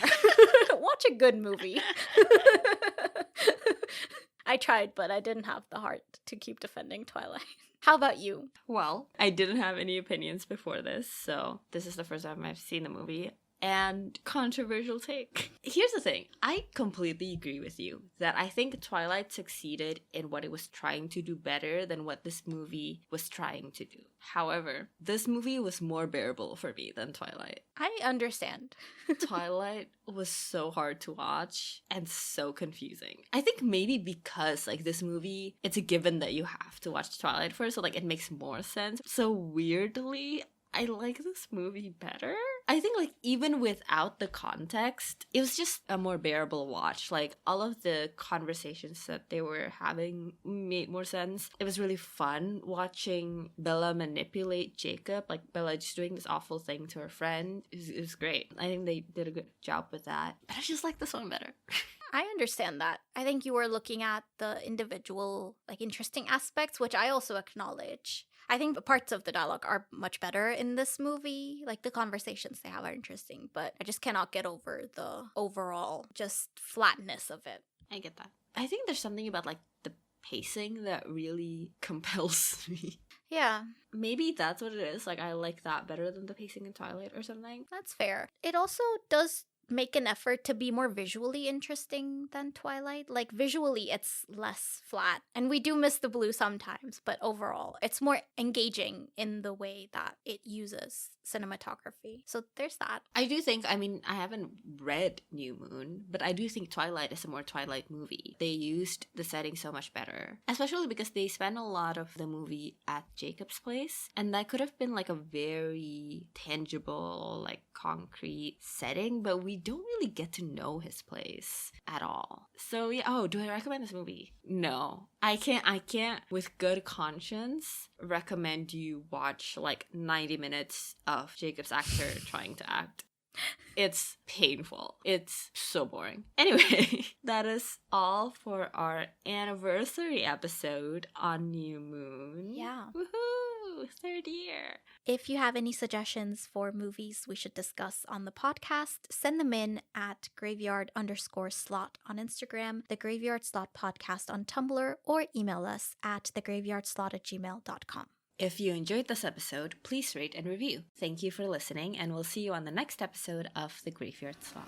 Watch a good movie. I tried, but I didn't have the heart to keep defending Twilight. How about you? Well, I didn't have any opinions before this, so this is the first time I've seen the movie. And controversial take. Here's the thing. I completely agree with you that I think Twilight succeeded in what it was trying to do better than what this movie was trying to do. However, this movie was more bearable for me than Twilight. I understand. Twilight was so hard to watch and so confusing. I think maybe because like this movie, it's a given that you have to watch Twilight first, so like it makes more sense. So weirdly, I like this movie better. I think like even without the context, it was just a more bearable watch. Like all of the conversations that they were having made more sense. It was really fun watching Bella manipulate Jacob. Like Bella just doing this awful thing to her friend. It was great. I think they did a good job with that. But I just like this one better. I understand that. I think you were looking at the individual, like, interesting aspects, which I also acknowledge. I think parts of the dialogue are much better in this movie. Like, the conversations they have are interesting, but I just cannot get over the overall just flatness of it. I get that. I think there's something about, like, the pacing that really compels me. Yeah. Maybe that's what it is. Like, I like that better than the pacing in Twilight or something. That's fair. It also does make an effort to be more visually interesting than Twilight. Like, visually, it's less flat. And we do miss the blue sometimes, but overall, it's more engaging in the way that it uses cinematography. So there's that. I do think, I mean, I haven't read New Moon, but I do think Twilight is a more Twilight movie. They used the setting so much better, especially because they spent a lot of the movie at Jacob's place. And that could have been like a very tangible, like concrete setting, but we don't really get to know his place at all. So yeah, oh, do I recommend this movie? No. I can't with good conscience recommend you watch like 90 minutes of Jacob's actor trying to act. It's painful. It's so boring. Anyway, that is all for our anniversary episode on New Moon. Yeah. Woohoo! 3rd year. If you have any suggestions for movies we should discuss on the podcast, send them in at graveyard_slot on Instagram, the Graveyard Slot Podcast on Tumblr, or email us at thegraveyardslot@gmail.com. If you enjoyed this episode, please rate and review. Thank you for listening, and we'll see you on the next episode of The Graveyard Slot.